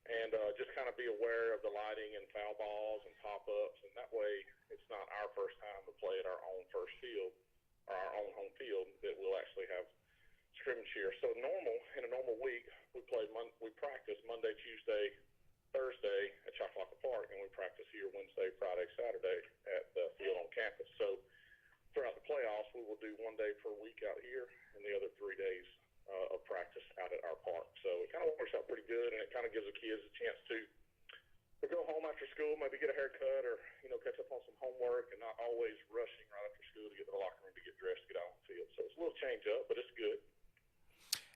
and just kind of be aware of the lighting and foul balls and pop-ups, and that way it's not our first time to play at our own first field, or our own home field, that we'll actually have scrimmage here. So in a normal week, we practice Monday, Tuesday, Thursday at Choccolocco Park, and we practice here Wednesday, Friday, Saturday at the field on campus. So throughout the playoffs, we will do 1 day per week out here, and the other 3 days of practice out at our park. So it kind of works out pretty good, and it kind of gives the kids a chance to go home after school, maybe get a haircut, or catch up on some homework, and not always rushing right after school to get to the locker room to get dressed to get out on the field. So it's a little change up, but it's good.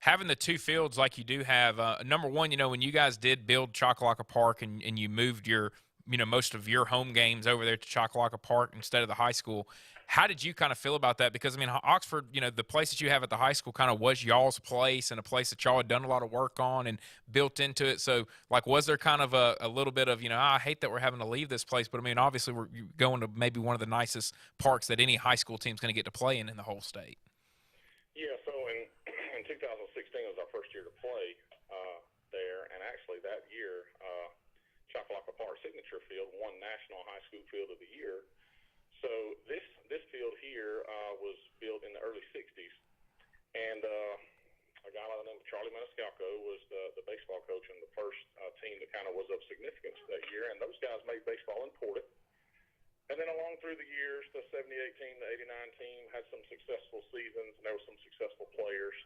Having the two fields like you do have, number one, when you guys did build Choccolocco Park and you moved your, most of your home games over there to Choccolocco Park instead of the high school, how did you kind of feel about that? Because, Oxford, the place that you have at the high school kind of was y'all's place, and a place that y'all had done a lot of work on and built into it. So, was there kind of a little bit of, I hate that we're having to leave this place, but, obviously we're going to maybe one of the nicest parks that any high school team's going to get to play in the whole state. Yeah, so in 2016 was our first year to play there, and actually that year, Choccolocco Park Signature Field won National High School Field of the Year. So this field here was built in the early 60s, and a guy by the name of Charlie Maniscalco was the baseball coach in the first team that kind of was of significance that year, and those guys made baseball important. And then along through the years, the 78 team, the 89 team had some successful seasons, and there were some successful players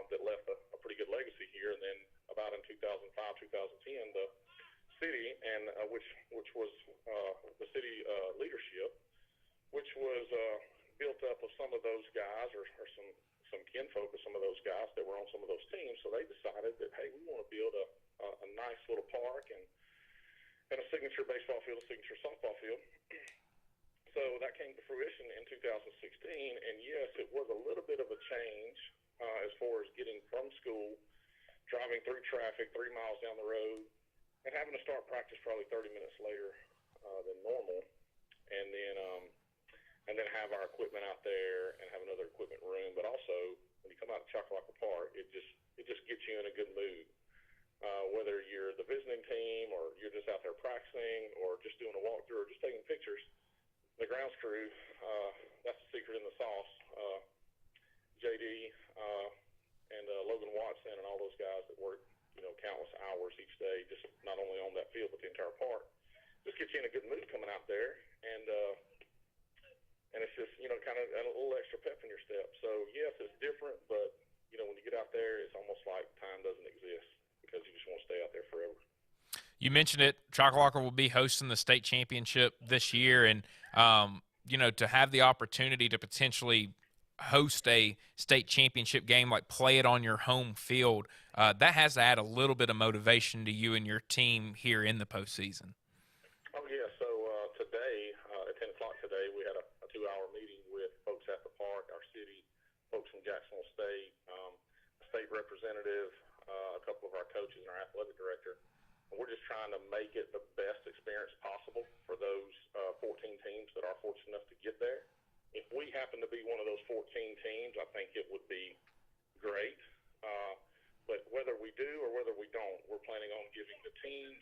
that left a pretty good legacy here. And then about in 2005, 2010, the city, and which was the city leadership, which was built up of some of those guys, or some kinfolk of some of those guys that were on some of those teams. So they decided that, hey, we want to build a nice little park and a signature baseball field, a signature softball field. So that came to fruition in 2016, and yes, it was a little bit of a change as far as getting from school, driving through traffic 3 miles down the road, and having to start practice probably 30 minutes later than normal, and then have our equipment out there and have another equipment room. But also, when you come out to Choccolocco Park, it just gets you in a good mood. Whether you're the visiting team, or you're just out there practicing, or just doing a walkthrough, or just taking pictures, the grounds crew, that's the secret in the sauce. JD and Logan Watson and all those guys that work, countless hours each day, just not only on that field but the entire park, just gets you in a good mood coming out there, and it's just kind of a little extra pep in your step. So yes, it's different, but when you get out there, it's almost like time doesn't exist, because you just want to stay out there forever. You mentioned it. Choccolocco will be hosting the state championship this year, and to have the opportunity to potentially host a state championship game, play it on your home field, that has to add a little bit of motivation to you and your team here in the postseason. Oh yeah. So today at 10 o'clock today, we had a 2-hour meeting with folks at the park, our city, folks from Jacksonville State, a state representative, a couple of our coaches, and our athletic director. We're just trying to make it the best experience possible for those 14 teams that are fortunate enough to get there. If we happen to be one of those 14 teams, I think it would be great. But whether we do or whether we don't, we're planning on giving the teams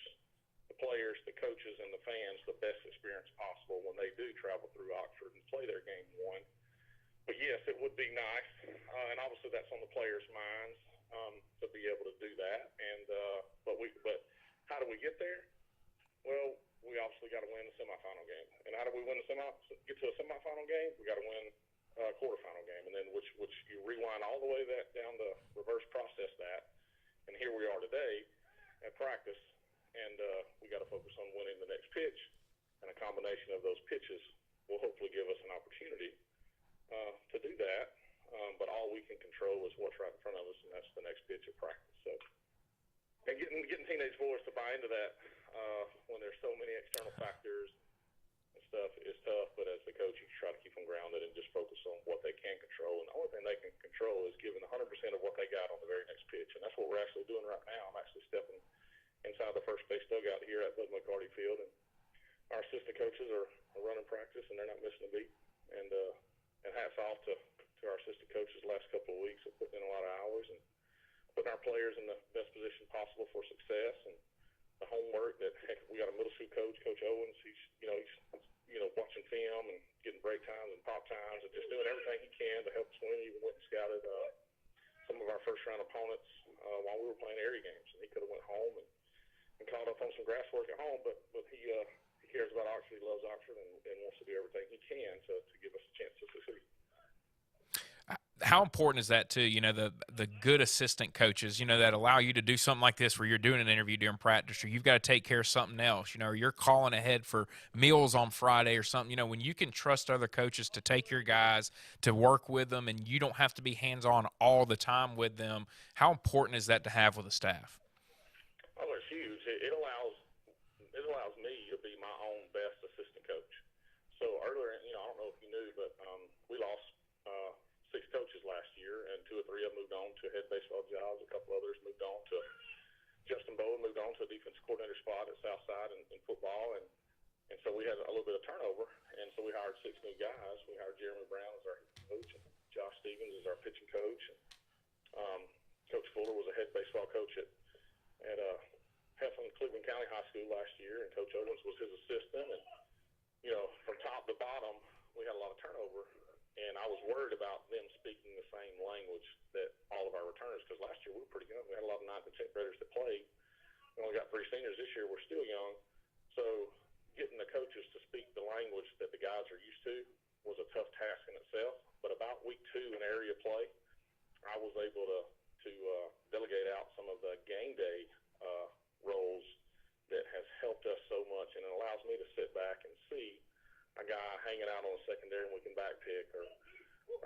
the players, the coaches, and the fans the best experience possible when they do travel through Oxford and play their game one. But yes, it would be nice, and obviously that's on the players' minds to be able to do that. And but how do we get there? Well, we obviously got to win the semifinal game. And how do we get to a semifinal game? We got to win a quarterfinal game, and then which you rewind all the way down the reverse process that. And here we are today at practice, and we got to focus on winning the next pitch. And a combination of those pitches will hopefully give us an opportunity to do that. But all we can control is what's right in front of us, and that's the next pitch of practice. So, and getting teenage boys to buy into that when there's so many external factors and stuff is tough. But as the coach, you try to keep them grounded and just focus on what they can control. And the only thing they can control is giving 100% of what they got on the very next pitch. And that's what we're actually doing right now. I'm actually stepping inside the first base dugout here at Bud McCarty Field, and our assistant coaches are running practice, and they're not missing a beat. And hats off to our assistant coaches the last couple of weeks of putting in a lot of hours and putting our players in the best position possible for success. And the homework that, heck, we got a middle school coach, Coach Owens. He's watching film and getting break times and pop times and just doing everything he can to help us win. He even went and scouted some of our first round opponents while we were playing area games, and he could have went home and caught up on some grass work at home, but he cares about Oxford. He loves Oxford and wants to do everything he can to give us a chance to succeed. How important is that too? The good assistant coaches, that allow you to do something like this where you're doing an interview during practice, or you've got to take care of something else, or you're calling ahead for meals on Friday or something. When you can trust other coaches to take your guys, to work with them, and you don't have to be hands-on all the time with them, how important is that to have with a staff? Oh, it's huge. It allows me to be my own best assistant coach. So earlier, I don't know if you knew, but we lost 6 coaches last year, and 2 or 3 of them moved on to head baseball jobs. A couple others moved on to Justin Bowen moved on to a defensive coordinator spot at Southside in football, and so we had a little bit of turnover, and so we hired 6 new guys. We hired Jeremy Brown as our coach, and Josh Stevens as our pitching coach, and Coach Fuller was a head baseball coach at Heflin Cleveland County High School last year, and Coach Owens was his assistant, and from top to bottom, we had a lot of turnover. And I was worried about them speaking the same language that all of our returners, because last year we were pretty young. We had a lot of 9th and 10th graders that played. We only got 3 seniors this year. We're still young. So getting the coaches to speak the language that the guys are used to was a tough task in itself. But about week 2 in area play, I was able to delegate out some of the game day roles that has helped us so much. And it allows me to sit back and see a guy hanging out on a secondary and we can back pick, or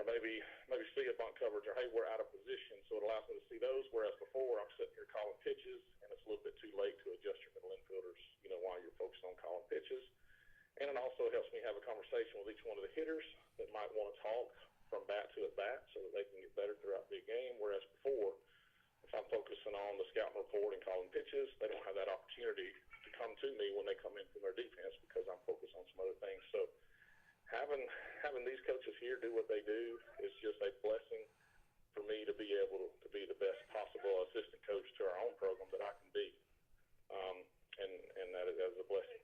maybe see a bunt coverage, or hey, we're out of position. So it allows me to see those, whereas before I'm sitting here calling pitches and it's a little bit too late to adjust your middle infielders, while you're focused on calling pitches. And it also helps me have a conversation with each one of the hitters that might want to talk from bat to at bat so that they can get better throughout the game, whereas before, if I'm focusing on the scouting report and calling pitches, they don't have that opportunity to come to me when they come in from their defense because I'm focused on some other things. So having these coaches here do what they do is just a blessing for me to be able to be the best possible assistant coach to our own program that I can be. And that is a blessing.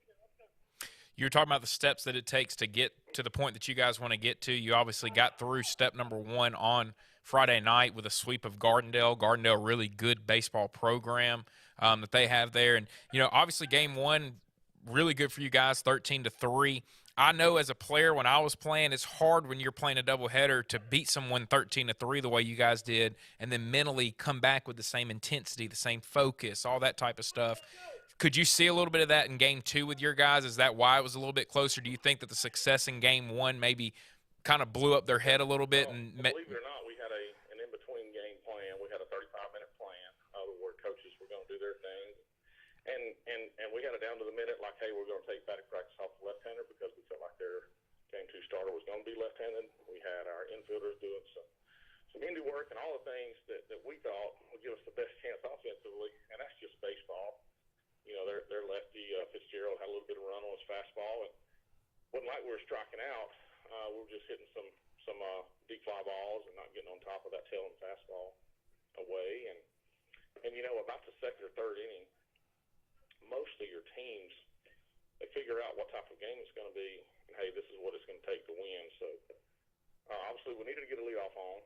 You're talking about the steps that it takes to get to the point that you guys want to get to. You obviously got through step number 1 on Friday night with a sweep of Gardendale. Gardendale, really good baseball program that they have there. And, obviously game 1, really good for you guys, 13-3. I know as a player when I was playing, it's hard when you're playing a doubleheader to beat someone 13-3 the way you guys did and then mentally come back with the same intensity, the same focus, all that type of stuff. Could you see a little bit of that in game 2 with your guys? Is that why it was a little bit closer? Do you think that the success in game 1 maybe kind of blew up their head a little bit? And believe it or not, we had an in-between game plan. We had a 35-minute plan where coaches were going to do their thing. And we had it down to the minute, like, hey, we're going to take batting practice off the left-hander because we felt like their game 2 starter was going to be left-handed. We had our infielders doing some indie work and all the things that we thought would give us the best chance offensively, and that's just baseball. Their lefty, Fitzgerald, had a little bit of run on his fastball, and wasn't like we were striking out. We were just hitting some deep fly balls and not getting on top of that tailing fastball away. And about the 2nd or 3rd inning, most of your teams, they figure out what type of game it's going to be, and hey, this is what it's going to take to win. So obviously we needed to get a leadoff on,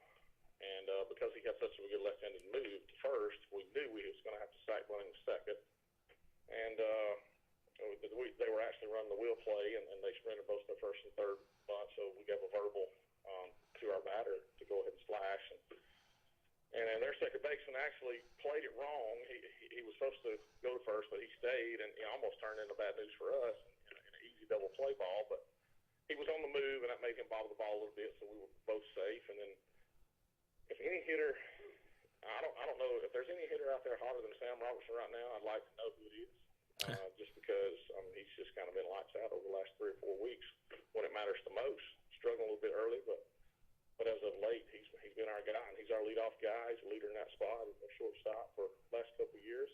and because he got such a good left-handed move to first, we knew we was going to have to sack running to second, and they were actually running the wheel play, and they surrendered both their first and third bunt, so we gave a verbal to our batter to go ahead and slash, and their second baseman actually played it wrong. He was supposed to go to first, but he stayed, and it almost turned into bad news for us in an easy double play ball. But he was on the move, and that made him bobble the ball a little bit, so we were both safe. And then if any hitter, I don't know if there's any hitter out there hotter than Sam Robertson right now, I'd like to know who it is. Just because he's just kind of been lights out over the last 3 or 4 weeks when it matters the most. Struggling a little bit early, but as of late, he's been our guy, and he's our leadoff guy. He's a leader in that spot, a shortstop for the last couple of years.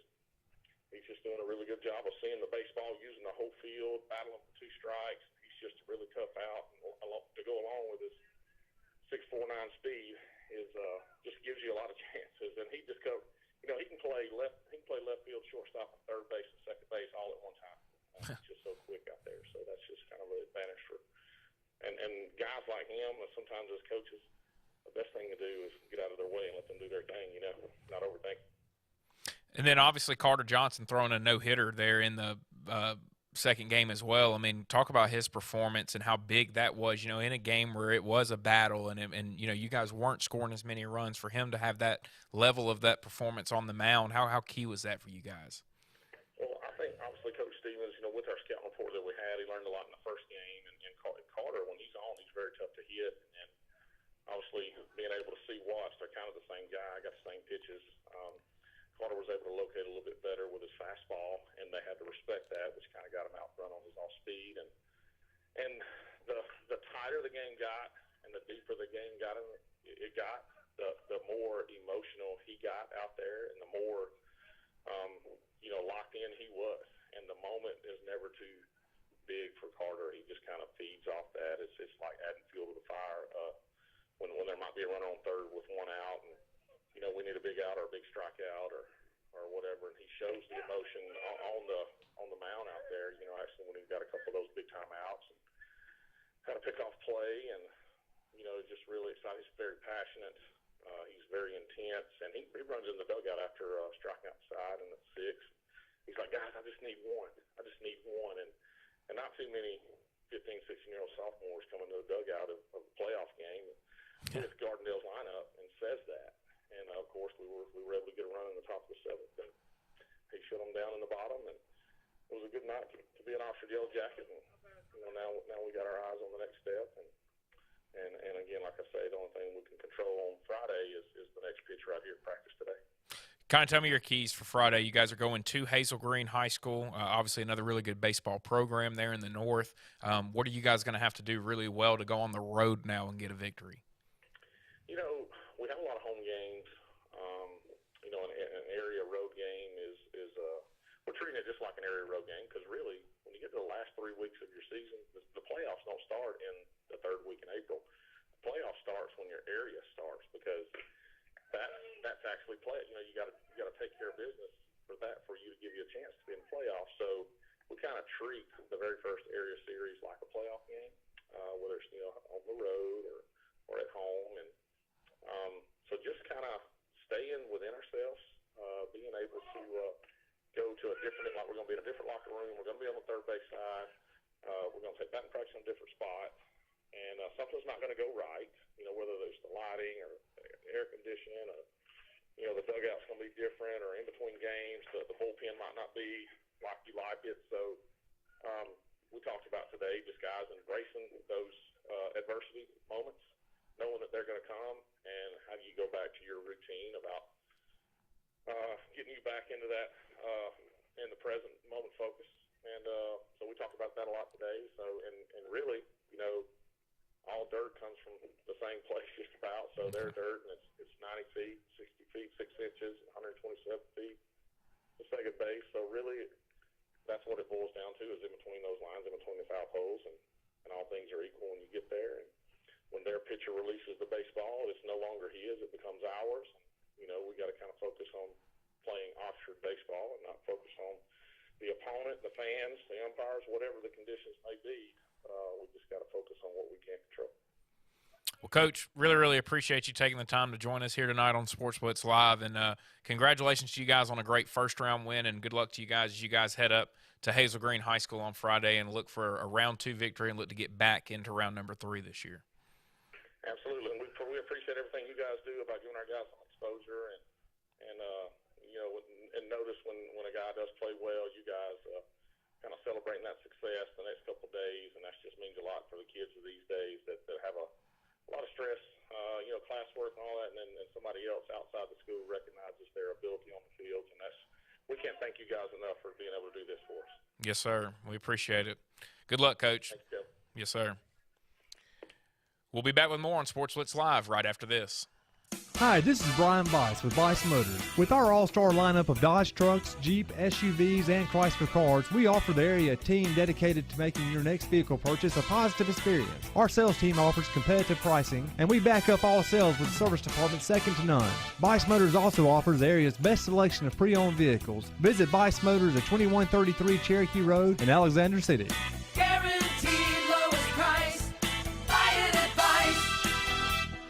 He's just doing a really good job of seeing the baseball, using the whole field, battling for 2 strikes. He's just a really tough out. To go along with his 6.49 speed is just gives you a lot of chances. And he just he can play left field, shortstop, and third base and second base all at one time. He's just so quick out there. So that's just kind of an advantage for. And guys like him, sometimes as coaches, the best thing to do is get out of their way and let them do their thing, not overthink. And then obviously Carter Johnson throwing a no-hitter there in the second game as well. I mean, talk about his performance and how big that was, in a game where it was a battle and you guys weren't scoring as many runs. For him to have that level of that performance on the mound, how key was that for you guys? Well, I think obviously Coach Stevens, with our scouting report that we had, he learned a lot in the first game. And Carter, when he's on, he's very tough to hit. And obviously being able to see Watts, they're kind of the same guy, got the same pitches. Carter was able to locate a little bit better with his fastball, and they had to respect that, which kind of got him out front on his off speed. And the tighter the game got and the deeper the game got, the more emotional he got out there, and the more locked in he was. And the moment is never too big for Carter. He just kind of feeds off that. It's like adding fuel to the fire. When there might be a runner on third with 1 out, and we need a big out or a big strikeout or whatever, and he shows the emotion on the mound out there. Actually when he got a couple of those big time outs and had a pickoff play, and just really excited. He's very passionate. He's very intense, and he runs in the dugout after striking outside in the 6th. He's like, guys, I just need one. And not too many 15, 16-year-old sophomores come into the dugout of a playoff game with Gardendale's lineup and says that. And of course, we were able to get a run in the top of the 7th, and he shut them down in the bottom. And it was a good night to be an Oxford Yellow Jacket. And now we got our eyes on the next step. And again, like I say, the only thing we can control on Friday is the next pitch right here at practice today. Kind of tell me your keys for Friday. You guys are going to Hazel Green High School, obviously another really good baseball program there in the north. What are you guys going to have to do really well to go on the road now and get a victory? We have a lot of home games. An area road game is we're treating it just like an area road game, because really, when you get to the last 3 weeks of your season, the playoffs don't start in the 3rd week in April. The playoff starts when your area starts, because that's actually play. You got to take care of business for you to give you a chance to be in the playoffs. So we kind of treat the very first area series like a playoff game, whether it's on the road or at home, and so just kind of staying within ourselves, being able to go to a different, like we're going to be in a different locker room. We're going to be on the third base side. We're going to take batting practice in a different spot, and something's not going to go right. Whether there's the lighting or air conditioning, or the dugout's going to be different, or in between games, the bullpen might not be like you like it. So we talked about today just guys embracing those adversity moments, knowing that they're going to come, and how do you go back to your routine about getting you back into that in the present moment focus. And so we talked about that a lot today. So and really, all dirt comes from the same place just about. So their dirt, and it's 90 feet, 60 feet, 6 inches, 127 feet to second base. So really, that's what it boils down to, is in between those lines, in between the foul poles, and all things are equal when you get there. And when their pitcher releases the baseball, it's no longer his, it becomes ours. We got to kind of focus on playing Oxford baseball and not focus on the opponent, the fans, the umpires, whatever the conditions may be. We just got to focus on what we can control. Well, Coach, really appreciate you taking the time to join us here tonight on SportzBlitz Live, and congratulations to you guys on a great first-round win, and good luck to you guys as you guys head up to Hazel Green High School on Friday and look for a round 2 victory and look to get back into round number 3 this year. Absolutely, and we appreciate everything you guys do about giving our guys some exposure, and notice when a guy does play well, you guys kind of celebrating that success the next couple of days, and that just means a lot for the kids of these days that have a lot of stress, classwork and all that, and then somebody else outside the school recognizes their ability on the fields, and we can't thank you guys enough for being able to do this for us. Yes, sir. We appreciate it. Good luck, Coach. Thank you. Yes, sir. We'll be back with more on SportzBlitz Live right after this. Hi, this is Brian Bice with Bice Motors. With our all-star lineup of Dodge trucks, Jeep, SUVs, and Chrysler cars, we offer the area a team dedicated to making your next vehicle purchase a positive experience. Our sales team offers competitive pricing, and we back up all sales with a service department second to none. Bice Motors also offers the area's best selection of pre-owned vehicles. Visit Bice Motors at 2133 Cherokee Road in Alexander City. Guaranteed lowest price. Buy it at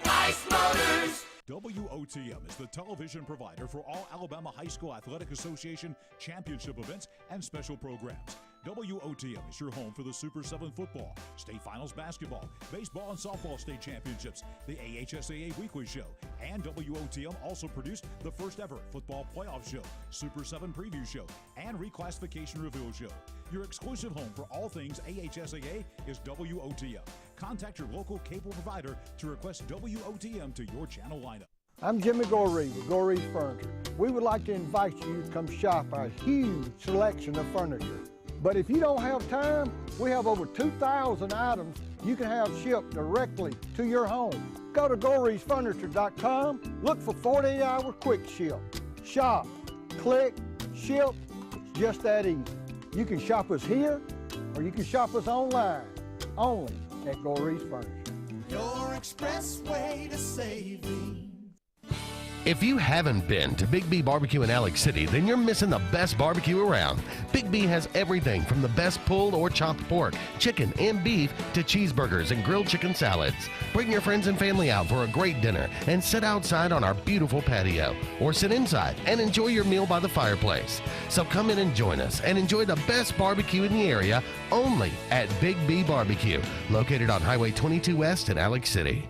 Bice Motors. WOTM is the television provider for all Alabama High School Athletic Association championship events and special programs. WOTM is your home for the Super 7 football, state finals basketball, baseball and softball state championships, the AHSAA weekly show, and WOTM also produced the first ever football playoff show, Super 7 preview show, and reclassification reveal show. Your exclusive home for all things AHSAA is WOTM. Contact your local cable provider to request WOTM to your channel lineup. I'm Jimmy Goree with Goree's Furniture. We would like to invite you to come shop our huge selection of furniture. But if you don't have time, we have over 2,000 items you can have shipped directly to your home. Go to GoreesFurniture.com, look for 48-hour quick ship. Shop, click, ship, it's just that easy. You can shop us here, or you can shop us online, only at Gorees Furniture. Your express way to saving. If you haven't been to Big B Barbecue in Alex City, then you're missing the best barbecue around. Big B has everything from the best pulled or chopped pork, chicken, and beef to cheeseburgers and grilled chicken salads. Bring your friends and family out for a great dinner and sit outside on our beautiful patio, or sit inside and enjoy your meal by the fireplace. So come in and join us and enjoy the best barbecue in the area only at Big B Barbecue, located on Highway 22 West in Alex City.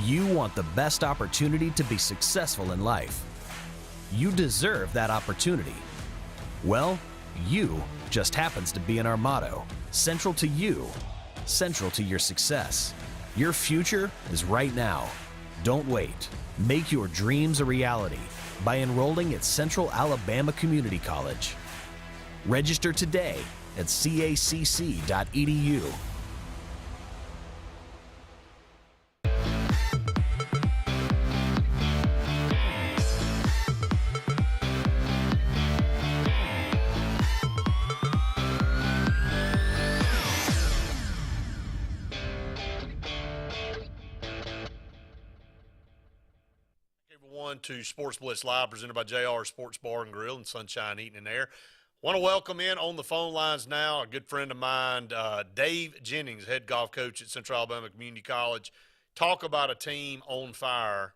You want the best opportunity to be successful in life. You deserve that opportunity. Well, you just happens to be in our motto, central to you, central to your success. Your future is right now. Don't wait. Make your dreams a reality by enrolling at Central Alabama Community College. Register today at cacc.edu. To SportzBlitz Live, presented by JR Sports Bar and Grill and Sunshine Eating and Air. Want to welcome in on the phone lines now a good friend of mine, Dave Jennings, head golf coach at Central Alabama Community College. Talk about a team on fire.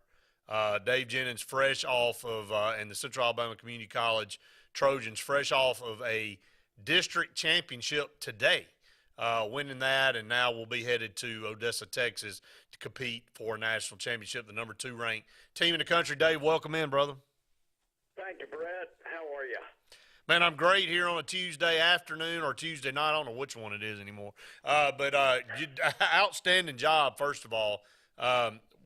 Dave Jennings, fresh off of, and the Central Alabama Community College Trojans, fresh off of a district championship today, winning that, and now we'll be headed to Odessa, Texas to compete for a national championship, the number 2 ranked team in the country. Dave, welcome in, brother. Thank you, Brett. How are you? Man, I'm great here on a Tuesday afternoon or Tuesday night. I don't know which one it is anymore. But outstanding job, first of all,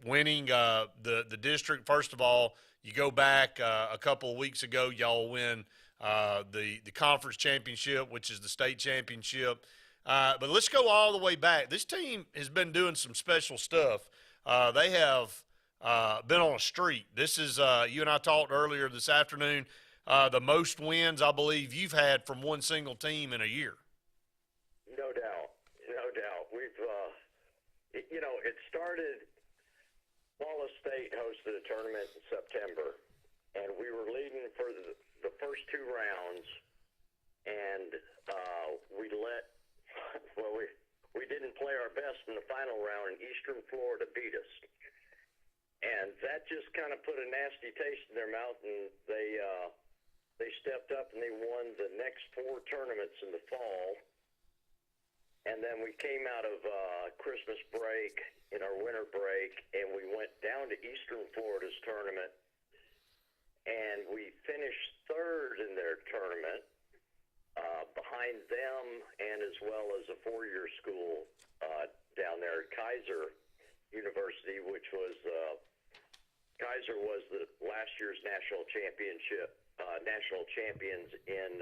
winning the district. First of all, you go back a couple of weeks ago, y'all win the conference championship, which is the state championship. But let's go all the way back. This team has been doing some special stuff. They have been on a streak. This is, you and I talked earlier this afternoon, the most wins I believe you've had from one single team in a year. No doubt. No doubt. We've, it started, Wallace State hosted a tournament in September, and we were leading for the first 2 rounds, and we didn't play our best in the final round, and Eastern Florida beat us. And that just kind of put a nasty taste in their mouth, and they stepped up and they won the next 4 tournaments in the fall. And then we came out of Christmas break in our winter break, and we went down to Eastern Florida's tournament, and we finished 3rd in their tournament, behind them and as well as a 4-year school down there, Kaiser University, which was Kaiser was the last year's national champions in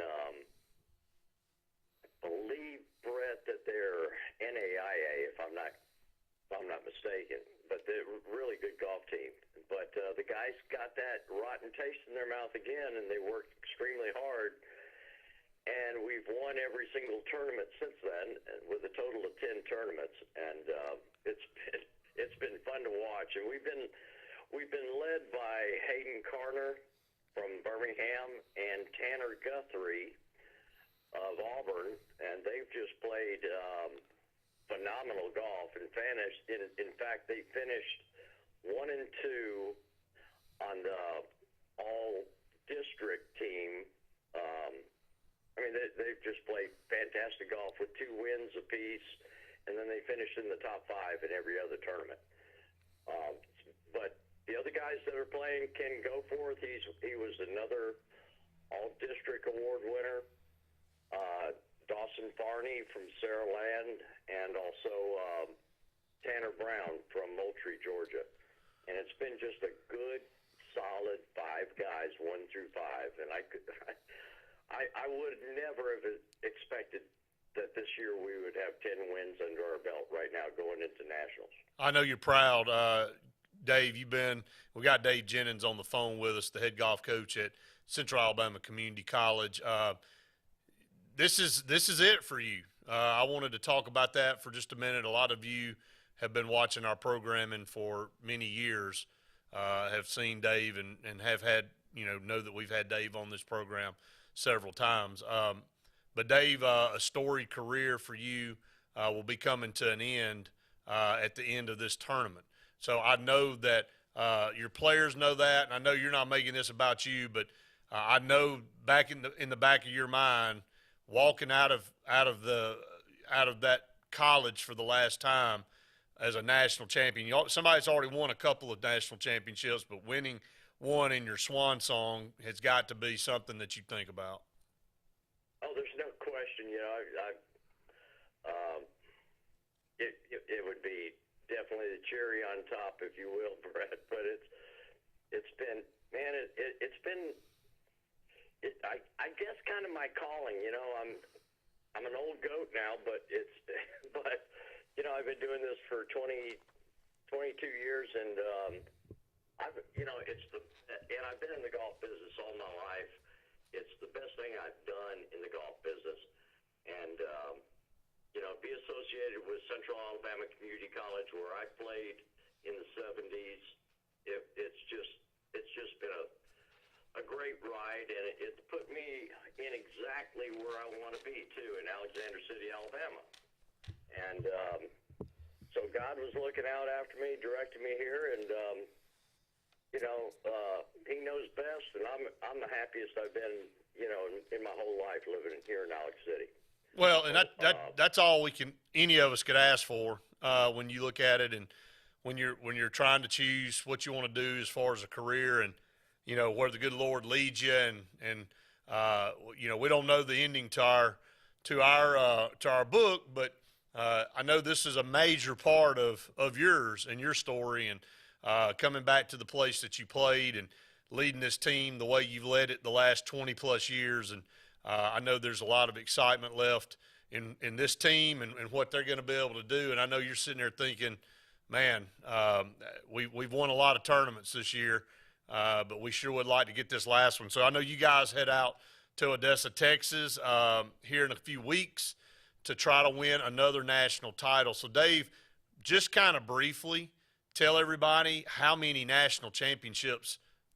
I believe, Brett, that they're NAIA, if I'm not mistaken, but they're a really good golf team. But the guys got that rotten taste in their mouth again, and they worked extremely hard. And we've won every single tournament since then, with a total of 10 tournaments, and it's been fun to watch. And we've been led by Hayden Carner from Birmingham and Tanner Guthrie of Auburn, and they've just played phenomenal golf and finished. In fact, they finished 1 and 2 on the all-district team. I mean, they've just played fantastic golf with 2 wins apiece, and then they finished in the top 5 in every other tournament. But the other guys that are playing, Ken Goforth, he was another all-district award winner. Dawson Farney from Saraland, and also Tanner Brown from Moultrie, Georgia. And it's been just a good, solid 5 guys, 1 through 5. And I would never have expected that this year we would have 10 wins under our belt right now going into nationals. I know you're proud, Dave. We got Dave Jennings on the phone with us, the head golf coach at Central Alabama Community College. This is it for you. I wanted to talk about that for just a minute. A lot of you have been watching our programming for many years, have seen Dave and have had, know that we've had Dave on this program several times. But Dave, a storied career for you will be coming to an end at the end of this tournament. So I know that your players know that, and I know you're not making this about you, but I know back in the back of your mind, walking out of that college for the last time as a national champion. Somebody's already won a couple of national championships, but winning one in your swan song has got to be something that you think about. Oh, there's no question. It would be definitely the cherry on top, if you will, Brett. But it's been, man, it's been. I guess kind of my calling, I'm an old goat now, but I've been doing this for 22 years, and I've been in the golf business all my life. It's the best thing I've done in the golf business, and be associated with Central Alabama Community College, where I played in the 70s. It's just been a great ride, and it's put me in exactly where I want to be, too, in Alexander City, Alabama. And so God was looking out after me, directing me here, and, he knows best, and I'm the happiest I've been, in my whole life living here in Alex City. Well, and that's all any of us could ask for when you look at it, and when you're trying to choose what you want to do as far as a career, and where the good Lord leads you, and we don't know the ending to our book, but I know this is a major part of yours and your story, and coming back to the place that you played and leading this team the way you've led it the last 20 plus years, and I know there's a lot of excitement left in this team and what they're going to be able to do, and I know you're sitting there thinking, man, we've won a lot of tournaments this year. But we sure would like to get this last one. So I know you guys head out to Odessa, Texas here in a few weeks to try to win another national title. So, Dave, just kind of briefly tell everybody how many national championships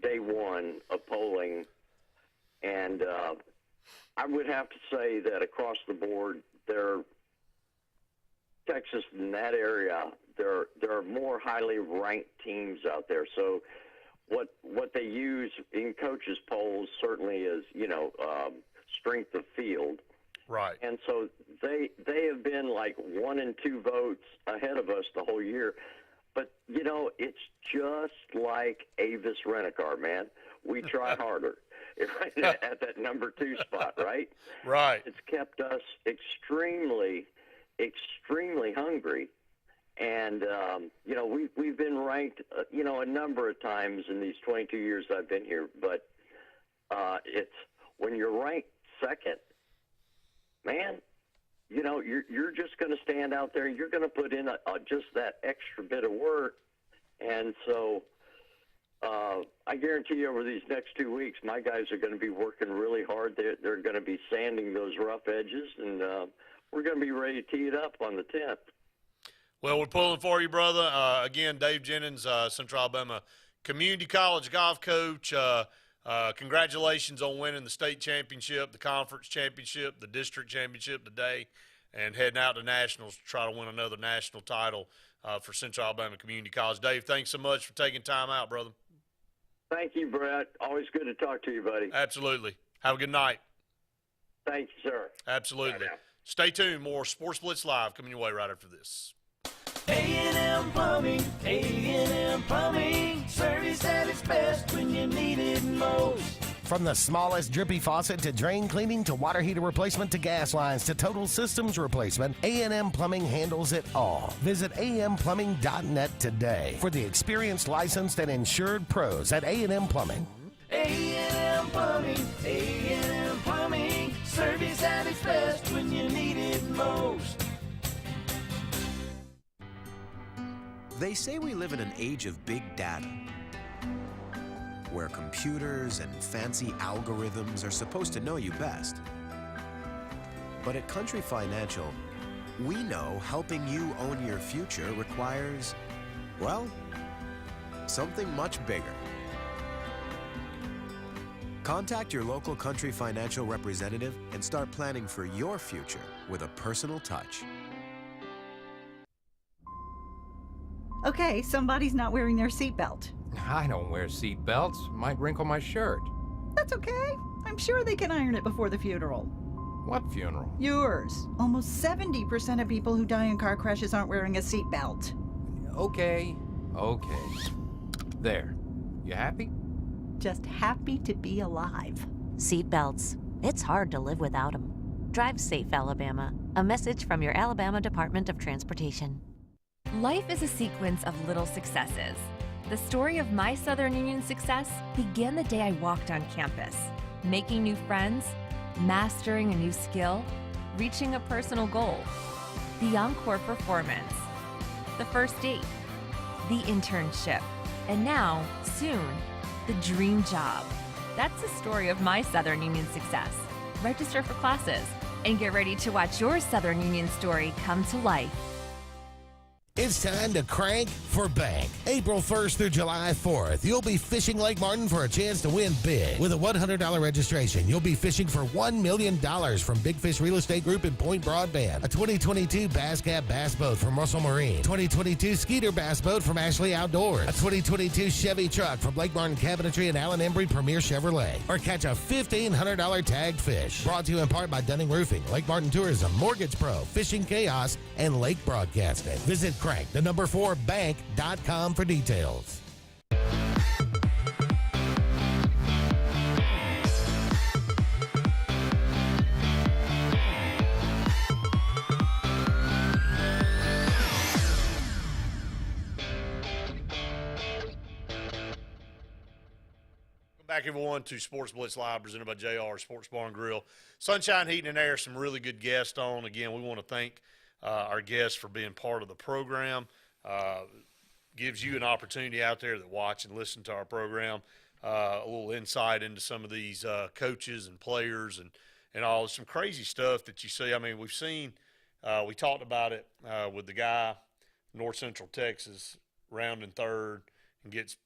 day one of polling, and I would have to say that across the board, Texas in that area, there are more highly ranked teams out there. So what they use in coaches polls certainly is, strength of field. Right. And so they have been like 1 and 2 votes ahead of us the whole year. But, it's just like Avis Rent-A-Car, man. We try harder at that number 2 spot, right? Right. It's kept us extremely, extremely hungry. And, we've been ranked, a number of times in these 22 years I've been here. But it's when you're ranked second, man, you're just going to stand out there. You're going to put in just that extra bit of work. And so I guarantee you over these next 2 weeks, my guys are going to be working really hard. They're going to be sanding those rough edges, and we're going to be ready to tee it up on the 10th. Well, we're pulling for you, brother. Again, Dave Jennings, Central Alabama Community College golf coach. Congratulations on winning the state championship, the conference championship, the district championship today, and heading out to nationals to try to win another national title for Central Alabama Community College. Dave, thanks so much for taking time out, brother. Thank you, Brett. Always good to talk to you, buddy. Absolutely. Have a good night. Thank you, sir. Absolutely. Stay tuned. More Sports Blitz Live coming your way right after this. A&M Plumbing, A&M Plumbing, service at its best when you need it most. From the smallest drippy faucet to drain cleaning to water heater replacement to gas lines to total systems replacement, A&M Plumbing handles it all. Visit amplumbing.net today for the experienced, licensed, and insured pros at A&M Plumbing. A&M Plumbing, A&M Plumbing, service at its best when you need it most. They say we live in an age of big data, where computers and fancy algorithms are supposed to know you best. But at Country Financial, we know helping you own your future requires, well, something much bigger. Contact your local Country Financial representative and start planning for your future with a personal touch. Okay, somebody's not wearing their seatbelt. I don't wear seat belts. Might wrinkle my shirt. That's okay. I'm sure they can iron it before the funeral. What funeral? Yours. Almost 70% of people who die in car crashes aren't wearing a seatbelt. Okay. There. You happy? Just happy to be alive. Seatbelts. It's hard to live without them. Drive safe, Alabama. A message from your Alabama Department of Transportation. Life is a sequence of little successes. The story of my Southern Union success began the day I walked on campus, making new friends, mastering a new skill, reaching a personal goal, the encore performance, the first date, the internship, and now, soon, the dream job. That's the story of my Southern Union success. Register for classes and get ready to watch your Southern Union story come to life. It's time to crank for bank. April 1st through July 4th, you'll be fishing Lake Martin for a chance to win big. With a $100 registration, you'll be fishing for $1 million from Big Fish Real Estate Group and Point Broadband, a 2022 Bass Cap Bass Boat from Russell Marine, 2022 Skeeter Bass Boat from Ashley Outdoors, a 2022 Chevy truck from Lake Martin Cabinetry and Allen Embry Premier Chevrolet, or catch a $1,500 tagged fish. Brought to you in part by Dunning Roofing, Lake Martin Tourism, Mortgage Pro, Fishing Chaos, and Lake Broadcasting. Visit Crank, the number 4 bank.com for details. Back, everyone, to Sports Blitz Live, presented by JR Sports Bar and Grill. Sunshine, Heating, and Air, some really good guests on. Again, we want to thank our guests for being part of the program. Gives you an opportunity out there that watch and listen to our program, a little insight into some of these coaches and players and all. Some crazy stuff that you see. I mean, we've seen, we talked about it with the guy, North Central Texas, rounding third and gets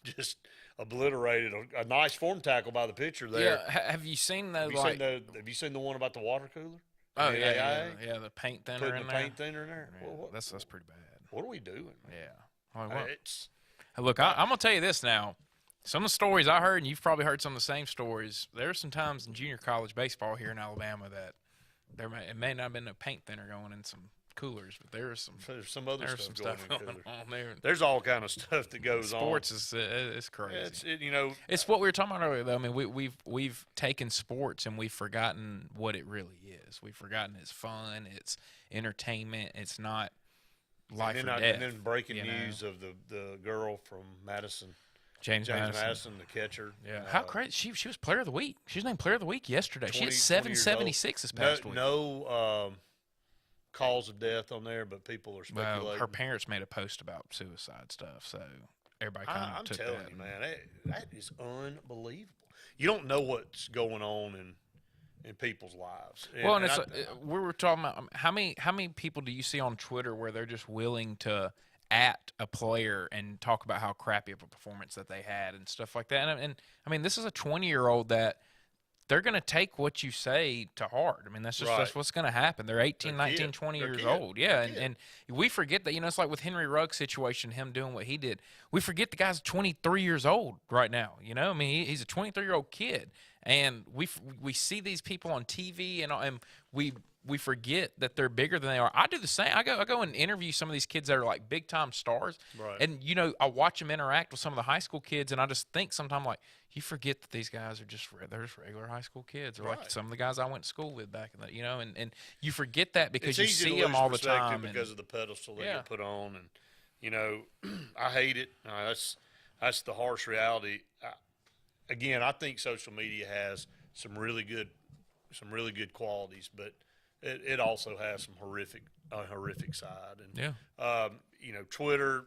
just obliterated a nice form tackle by the pitcher there. Yeah, have you seen those? Have you seen the one about the water cooler? Oh The yeah, NAIA? the paint thinner Putting in the there. paint thinner in there. Yeah, Well, that's pretty bad. What are we doing? Yeah. Like, what? It's Look, I'm gonna tell you this now. Some of the stories I heard, and you've probably heard some of the same stories. There are some times in junior college baseball here in Alabama that it may not have been a paint thinner going in some coolers, but there's some other stuff going on there. There's all kind of stuff that goes Sports on. Sports is it's crazy. It's what we were talking about earlier, though. I mean, we've taken sports and we've forgotten what it really is. We've forgotten it's fun, it's entertainment, it's not life or death. And then breaking news know? of the girl from Madison. James Madison, the catcher. Yeah, how crazy! She was Player of the Week. She was named Player of the Week yesterday. She had 776 this past week. No cause of death on there, but people are speculating. Well, her parents made a post about suicide stuff, so everybody kind of took that. I'm telling you, man, that is unbelievable. You don't know what's going on in people's lives. Well, and we were talking about how many people do you see on Twitter where they're just willing to at a player and talk about how crappy of a performance that they had and stuff like that. And I mean, this is a 20-year-old that they're going to take what you say to heart. I mean, that's what's going to happen. They're 18, 19, 20 years old. Yeah, and we forget that, it's like with Henry Ruggs' situation, him doing what he did. We forget the guy's 23 years old right now, I mean, he's a 23-year-old kid. And we see these people on TV and we forget that they're bigger than they are. I do the same. I go and interview some of these kids that are like big time stars, right. And I watch them interact with some of the high school kids, and I just think sometimes like you forget that these guys are just regular high school kids, or like some of the guys I went to school with back in the and you forget that because you see them all the time because of the pedestal they get put on, and I hate it. That's the harsh reality. Again, I think social media has some really good qualities, but it also has some horrific side. And Twitter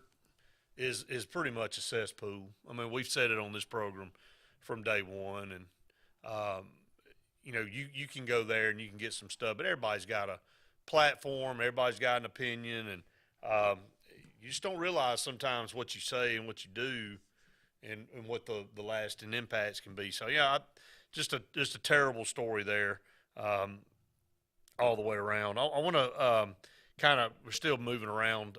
is pretty much a cesspool. I mean, we've said it on this program from day one, and you can go there and you can get some stuff, but everybody's got a platform, everybody's got an opinion, and you just don't realize sometimes what you say and what you do, and what the lasting impacts can be. So just a terrible story there. All the way around. I want to we're still moving around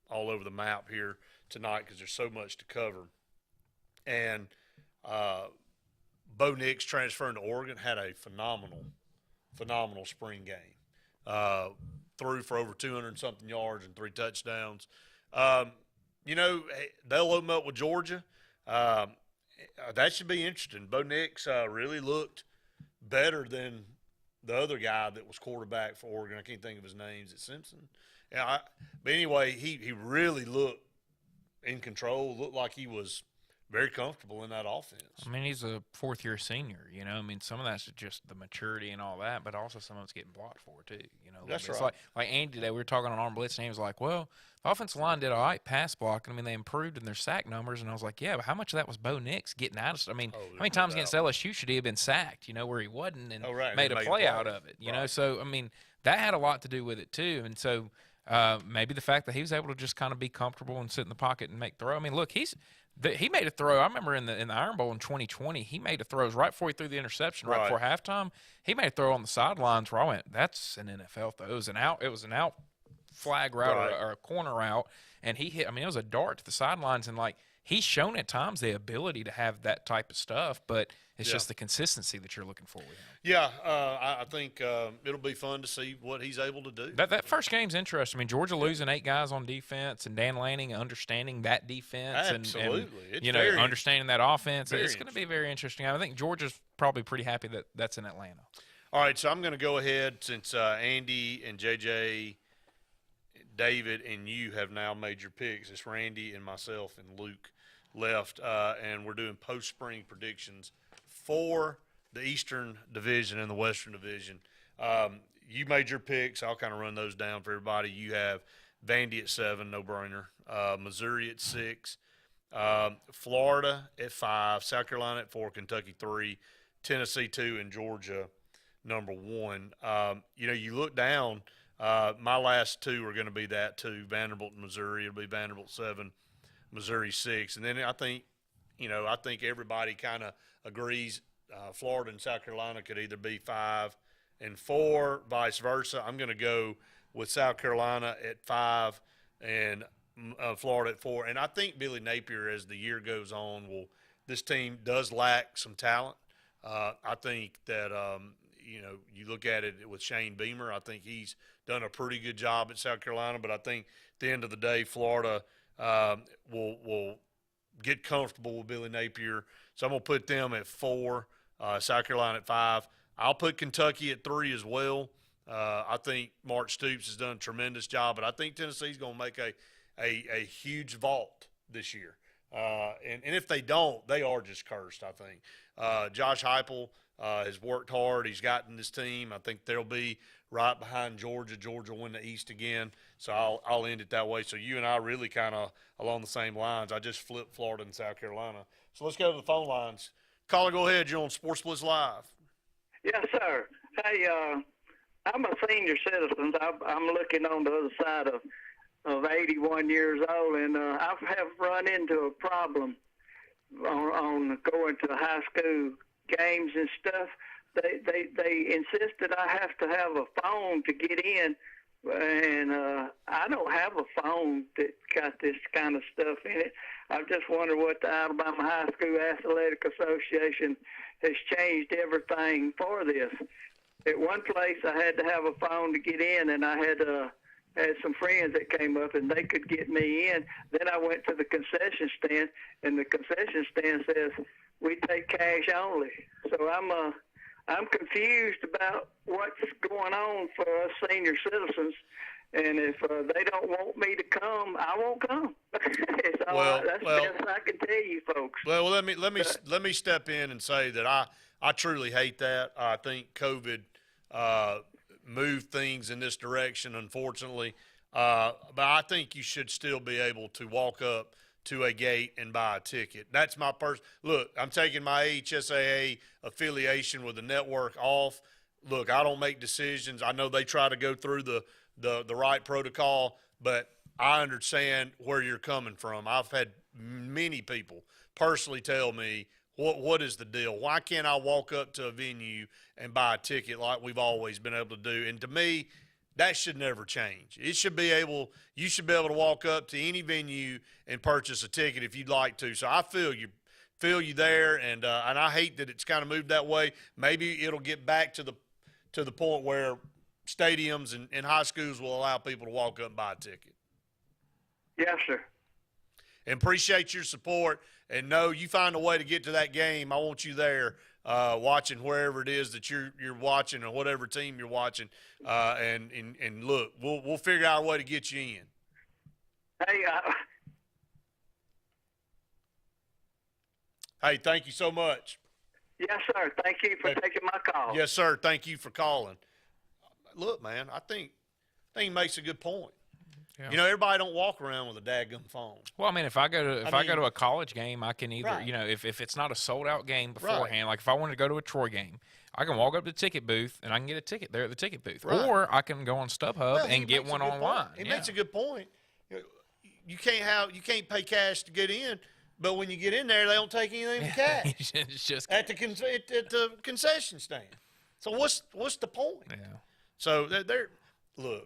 all over the map here tonight because there's so much to cover. And Bo Nix transferring to Oregon had a phenomenal spring game. Threw for over 200-something yards and 3 touchdowns. They'll open up with Georgia. That should be interesting. Bo Nix really looked better than the other guy that was quarterback for Oregon. I can't think of his name. Is it Simpson? Yeah. But anyway, he really looked in control. Looked like he was very comfortable in that offense. I mean, he's a fourth-year senior. I mean, some of that's just the maturity and all that, but also some of it's getting blocked for too. That's it's right. Like Andy today, we were talking on Auburn-Blitz, and he was like, "Well, the offensive line did all right pass blocking. I mean, they improved in their sack numbers." And I was like, "Yeah, but how much of that was Bo Nix getting out of stuff? I mean, how many times against LSU should he have been sacked? Where he wasn't and made a play out of it. So I mean, that had a lot to do with it too. And so maybe the fact that he was able to just kind of be comfortable and sit in the pocket and make throw. I mean, look, he made a throw. I remember in the Iron Bowl in 2020, he made a throw right before he threw the interception, right before halftime. He made a throw on the sidelines where I went, "That's an NFL throw." It was an out flag route or a corner route, and he hit. I mean, it was a dart to the sidelines, and like he's shown at times the ability to have that type of stuff, but it's just the consistency that you're looking for with him. Yeah, I think it'll be fun to see what he's able to do. That first game's interesting. I mean, Georgia losing 8 guys on defense, and Dan Lanning understanding that defense, absolutely, and understanding that offense. It's going to be very interesting. I think Georgia's probably pretty happy that that's in Atlanta. All right, so I'm going to go ahead since Andy and JJ, David, and you have now made your picks. It's Randy and myself and Luke left, and we're doing post-spring predictions for the Eastern Division and the Western Division. You made your picks. I'll kind of run those down for everybody. You have Vandy at 7, no-brainer. Missouri at 6. Florida at 5. South Carolina at 4. Kentucky 3. Tennessee 2. And Georgia number 1. You look down. My last 2 are going to be that 2. Vanderbilt and Missouri. It'll be Vanderbilt 7. Missouri 6. And then I think I think everybody kind of agrees Florida and South Carolina could either be 5 and 4, vice versa. I'm going to go with South Carolina at 5 and Florida at 4. And I think Billy Napier, as the year goes on, this team does lack some talent. I think that, you look at it with Shane Beamer, I think he's done a pretty good job at South Carolina, but I think at the end of the day, Florida will get comfortable with Billy Napier. So I'm going to put them at 4, South Carolina at 5. I'll put Kentucky at 3 as well. I think Mark Stoops has done a tremendous job, but I think Tennessee's going to make a huge vault this year. And if they don't, they are just cursed, I think. Josh Heupel has worked hard. He's gotten this team. I think they'll be right behind Georgia. Georgia will win the East again. So I'll end it that way. So you and I really kind of along the same lines. I just flipped Florida and South Carolina. So let's go to the phone lines. Caller, go ahead. You're on SportzBlitz Live. Yes, sir. Hey, I'm a senior citizen. I'm looking on the other side of 81 years old, and I have run into a problem on going to high school games and stuff. They insist that I have to have a phone to get in, and I don't have a phone that got this kind of stuff in it. I just wonder what the Alabama High School Athletic Association has changed everything for this. At one place, I had to have a phone to get in, and I had some friends that came up, and they could get me in. Then I went to the concession stand, and the concession stand says, we take cash only. So I'm confused about what's going on for us senior citizens, and if they don't want me to come, I won't come. That's the best I can tell you, folks. Well, let me step in and say that I truly hate that. I think COVID moved things in this direction, unfortunately. But I think you should still be able to walk up to a gate and buy a ticket. That's my look, I'm taking my HSAA affiliation with the network off. Look, I don't make decisions. I know they try to go through the right protocol, but I understand where you're coming from. I've had many people personally tell me, what is the deal? Why can't I walk up to a venue and buy a ticket like we've always been able to do? And to me, that should never change. You should be able to walk up to any venue and purchase a ticket if you'd like to. So I feel you there, and I hate that it's kind of moved that way. Maybe it'll get back to the point where stadiums and high schools will allow people to walk up and buy a ticket. Yes, sir. And appreciate your support. And no, you find a way to get to that game. I want you there, watching wherever it is that you're watching or whatever team you're watching. And look, we'll figure out a way to get you in. Hey, thank you so much. Yes, sir. Thank you for taking my call. Yes, sir. Thank you for calling. Look, man, I think he makes a good point. Yeah. Everybody don't walk around with a daggum phone. Well, I mean, if I go to a college game, I can either, if it's not a sold-out game beforehand, like if I wanted to go to a Troy game, I can walk up to the ticket booth and I can get a ticket there at the ticket booth. Right. Or I can go on StubHub and get one online. He makes a good point. You can't pay cash to get in, but when you get in there, they don't take anything for cash. It's just at the concession stand. So what's the point? Yeah. So they're look,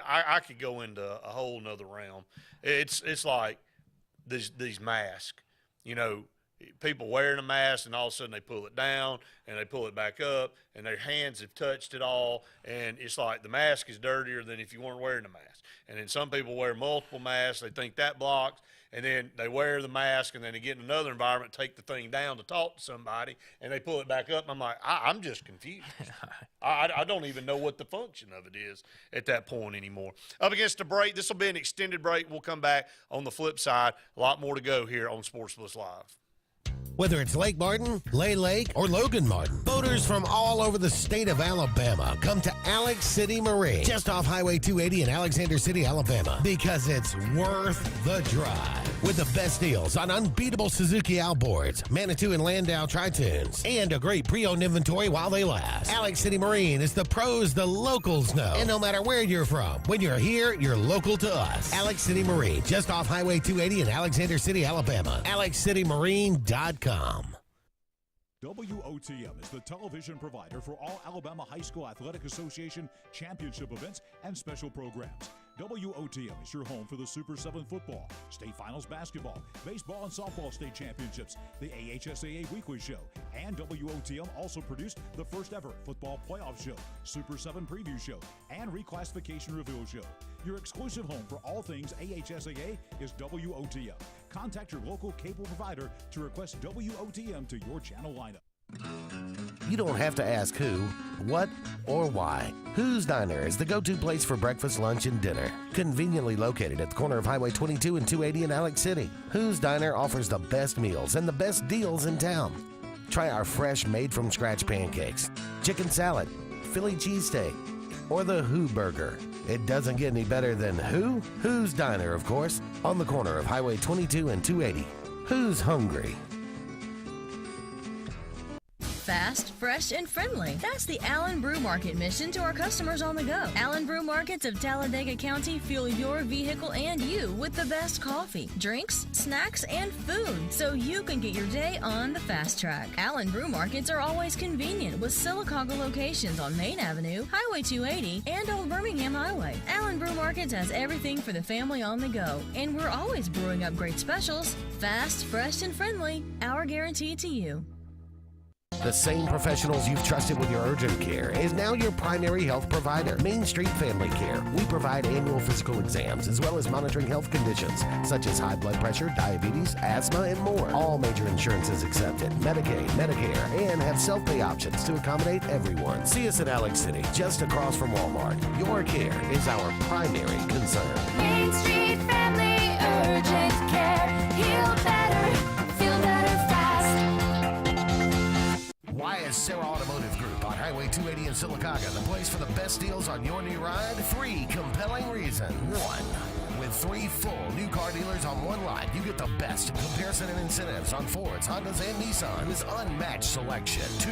I could go into a whole nother realm. It's like these masks. People wearing a mask, and all of a sudden they pull it down and they pull it back up, and their hands have touched it all, and it's like the mask is dirtier than if you weren't wearing a mask. And then some people wear multiple masks. They think that blocks, and then they wear the mask, and then they get in another environment, take the thing down to talk to somebody, and they pull it back up. And I'm like, I'm just confused. I don't even know what the function of it is at that point anymore. Up against a break. This will be an extended break. We'll come back on the flip side. A lot more to go here on SportzBlitz Live. Whether it's Lake Martin, Lay Lake, or Logan Martin, boaters from all over the state of Alabama come to Alex City Marine, just off Highway 280 in Alexander City, Alabama, because it's worth the drive. with the best deals on unbeatable Suzuki outboards, Manitou and Landau tri-tunes, and a great pre-owned inventory while they last. Alex City Marine is the pros the locals know. And no matter where you're from, when you're here, you're local to us. Alex City Marine, just off Highway 280 in Alexander City, Alabama. AlexCityMarine.com. WOTM is the television provider for all Alabama High School Athletic Association championship events and special programs. WOTM is your home for the Super 7 football, state finals basketball, baseball and softball state championships, the AHSAA weekly show, and WOTM also produced the first ever football playoff show, Super 7 preview show, and reclassification reveal show. Your exclusive home for all things AHSAA is WOTM. Contact your local cable provider to request WOTM to your channel lineup. You don't have to ask who, what, or why. Who's Diner is the go-to place for breakfast, lunch, and dinner. Conveniently located at the corner of Highway 22 and 280 in Alex City. Who's Diner offers the best meals and the best deals in town. Try our fresh, made-from-scratch pancakes, chicken salad, Philly cheesesteak, or the Who Burger. It doesn't get any better than who? Who's Diner, of course, on the corner of Highway 22 and 280. Who's hungry? Fast, fresh, and friendly. That's the Allen Brew Market mission to our customers on the go. Allen Brew Markets of Talladega County fuel your vehicle and you with the best coffee, drinks, snacks, and food, so you can get your day on the fast track. Allen Brew Markets are always convenient with Sylacauga locations on Main Avenue, Highway 280, and Old Birmingham Highway. Allen Brew Markets has everything for the family on the go, and we're always brewing up great specials. Fast, fresh, and friendly. Our guarantee to you. The same professionals you've trusted with your urgent care is now your primary health provider, Main Street Family Care. We provide annual physical exams as well as monitoring health conditions such as high blood pressure, diabetes, asthma, and more. All major insurances accepted, Medicaid, Medicare, and have self-pay options to accommodate everyone. See us in Alex City, just across from Walmart. Your care is our primary concern. Main Street Family Urgent Care. Heal better, feel better fast. Why is Sarah Automotive Group on Highway 280 in Sylacauga the place for the best deals on your new ride? 3 compelling reasons. 1. With 3 full new car dealers on one lot, you get the best comparison and incentives on Fords, Hondas, and Nissans. Unmatched selection. 2.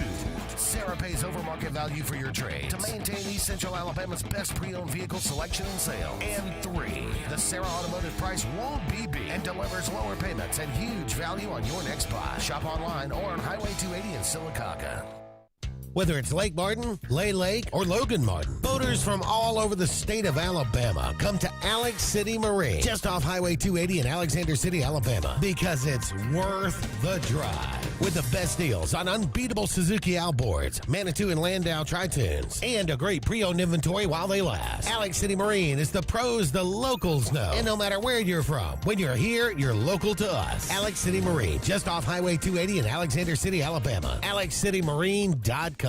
Sarah pays over market value for your trade to maintain East Central Alabama's best pre-owned vehicle selection and sales. And 3. The Sarah Automotive price won't be beat and delivers lower payments and huge value on your next buy. Shop online or on Highway 280 in Sylacauga. Whether it's Lake Martin, Lay Lake, or Logan Martin, boaters from all over the state of Alabama come to Alex City Marine, just off Highway 280 in Alexander City, Alabama, because it's worth the drive. With the best deals on unbeatable Suzuki outboards, Manitou and Landau tri-tunes, and a great pre-owned inventory while they last. Alex City Marine is the pros the locals know. And no matter where you're from, when you're here, you're local to us. Alex City Marine, just off Highway 280 in Alexander City, Alabama. AlexCityMarine.com.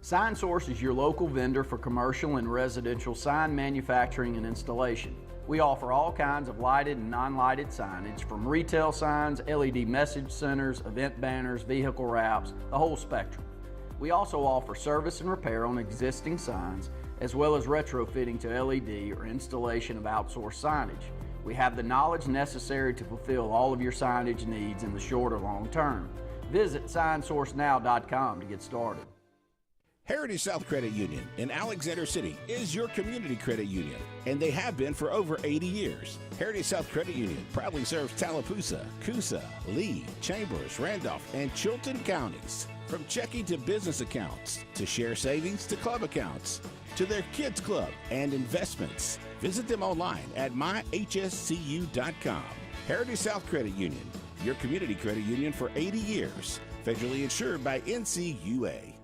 Sign Source is your local vendor for commercial and residential sign manufacturing and installation. We offer all kinds of lighted and non-lighted signage, from retail signs, LED message centers, event banners, vehicle wraps, the whole spectrum. We also offer service and repair on existing signs, as well as retrofitting to LED or installation of outsourced signage. We have the knowledge necessary to fulfill all of your signage needs in the short or long term. Visit signsourcenow.com to get started. Heritage South Credit Union in Alexander City is your community credit union, and they have been for over 80 years. Heritage South Credit Union proudly serves Tallapoosa, Coosa, Lee, Chambers, Randolph, and Chilton counties. From checking to business accounts, to share savings to club accounts, to their kids club and investments. Visit them online at myhscu.com. Heritage South Credit Union, your community credit union for 80 years. Federally insured by NCUA.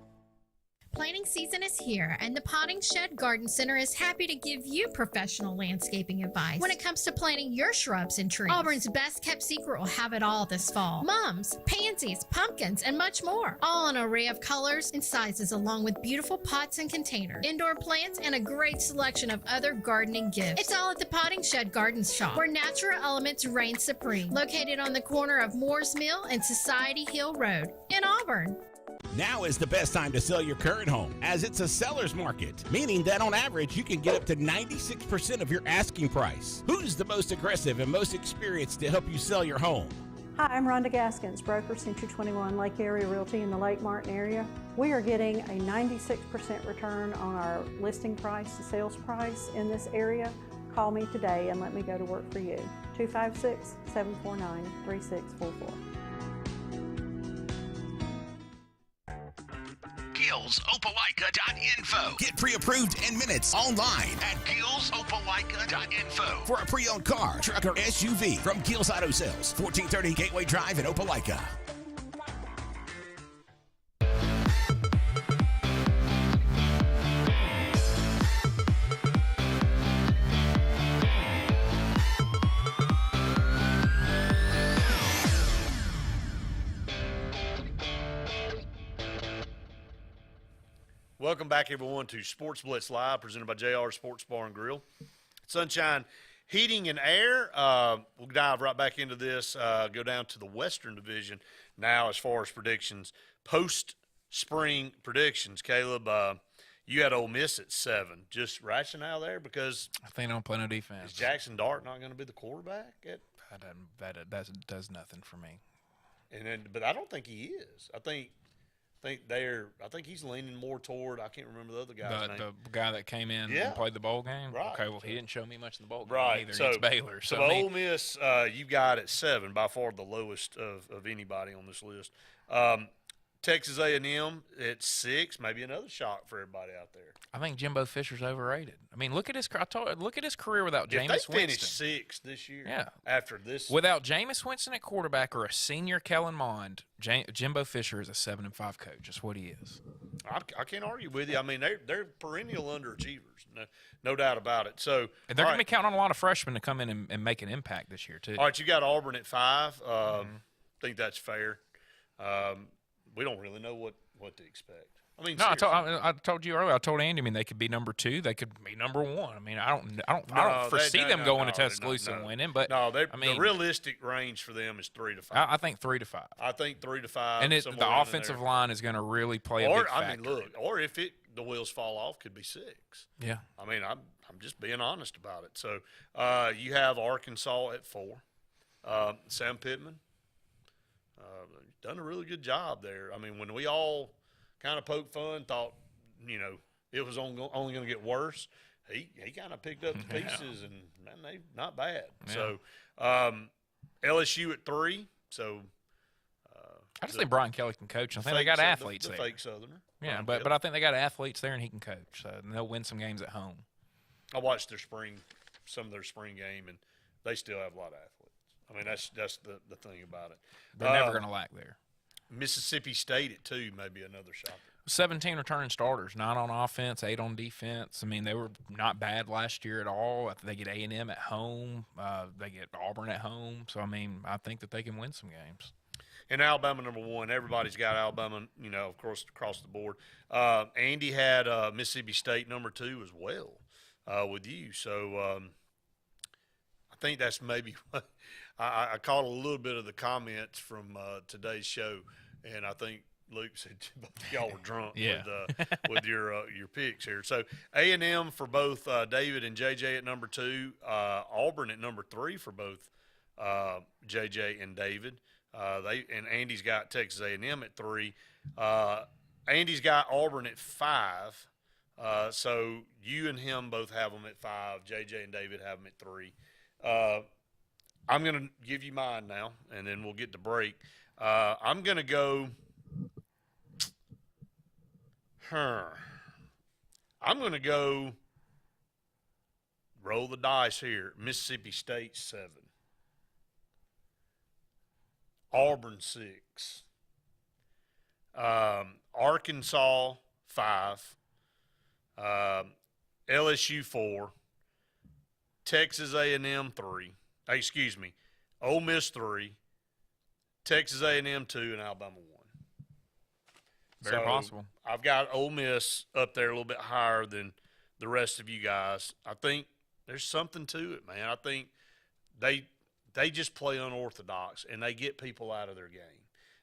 Planting season is here, and the Potting Shed Garden Center is happy to give you professional landscaping advice when it comes to planting your shrubs and trees. Auburn's best kept secret will have it all this fall. Mums, pansies, pumpkins, and much more. All an array of colors and sizes, along with beautiful pots and containers, indoor plants, and a great selection of other gardening gifts. It's all at the Potting Shed Garden Shop, where natural elements reign supreme. Located on the corner of Moore's Mill and Society Hill Road in Auburn. Now is the best time to sell your current home, as it's a seller's market, meaning that on average you can get up to 96% of your asking price. Who's the most aggressive and most experienced to help you sell your home? Hi, I'm Rhonda Gaskins, broker Century 21 Lake Area Realty in the Lake Martin area. We are getting a 96% return on our listing price to sales price in this area. Call me today and let me go to work for you. 256-749-3644. GillsOpelika.info. Get pre-approved in minutes online at GillsOpelika.info for a pre-owned car, truck, or SUV from Gills Auto Sales, 1430 Gateway Drive in Opelika. Welcome back, everyone, to Sports Blitz Live, presented by JR Sports Bar and Grill. Sunshine Heating and Air. We'll dive right back into this, go down to the Western Division now as far as predictions. Post-spring predictions, Caleb, you had Ole Miss at 7. Just rationale there because I think they don't play no defense. Is Jackson Dart not going to be the quarterback? That does nothing for me. But I don't think he is. I think he's leaning more toward, I can't remember the other guy's name. The guy that came in and played the bowl game? Right. Okay, well, he didn't show me much in the bowl game either. So, It's Baylor. So Ole Miss, you got at 7, by far the lowest of anybody on this list. Texas A&M at 6, maybe another shock for everybody out there. I think Jimbo Fisher's overrated. I mean, look at his career without Jameis Winston. If they finish 6th this year, after this. Without Jameis Winston at quarterback or a senior Kellen Mond, Jimbo Fisher is a 7-5 coach. That's what he is. I can't argue with you. I mean, they're perennial underachievers, no doubt about it. So and they're going to be counting on a lot of freshmen to come in and make an impact this year, too. All right, you got Auburn at 5. I think that's fair. We don't really know what to expect. I mean, no, I told you earlier. I told Andy. I mean, they could be number 2. They could be number 1. I mean, I don't foresee them going to Tuscaloosa and winning. But the realistic range for them is 3 to 5. I think 3 to 5. I think 3 to 5. And the offensive line is going to really play a big factor. I mean, look, or if the wheels fall off, could be 6. Yeah. I mean, I'm just being honest about it. So you have Arkansas at 4. Sam Pittman. Done a really good job there. I mean, when we all kind of poked fun, thought, it was only going to get worse, he kind of picked up the pieces, and, man, they not bad. Yeah. So LSU at 3. So I just think Brian Kelly can coach. I think they got athletes there. The fake Southerner. Yeah, but I think they got athletes there, and he can coach. So they'll win some games at home. I watched some of their spring game, and they still have a lot of athletes. I mean, that's the thing about it. They're never going to lack there. Mississippi State at 2 may be another shocker. 17 returning starters, 9 on offense, 8 on defense. I mean, they were not bad last year at all. They get A&M at home. They get Auburn at home. So, I mean, I think that they can win some games. And Alabama number 1. Everybody's got Alabama, of course, across the board. Andy had Mississippi State number 2 as well with you. So, I think that's maybe what – I caught a little bit of the comments from today's show, and I think Luke said y'all were drunk with your picks here. So A&M for both David and JJ at number 2, Auburn at number 3 for both JJ and David. And Andy's got Texas A&M at 3. Andy's got Auburn at 5. So you and him both have them at 5. JJ and David have them at 3. I'm going to give you mine now, and then we'll get to break. I'm going to go I'm going to go roll the dice here. Mississippi State 7. Auburn 6. Arkansas 5. LSU 4. Texas A&M 3. Excuse me, Ole Miss 3, Texas A&M 2, and Alabama 1. Very possible. I've got Ole Miss up there a little bit higher than the rest of you guys. I think there's something to it, man. I think they just play unorthodox, and they get people out of their game.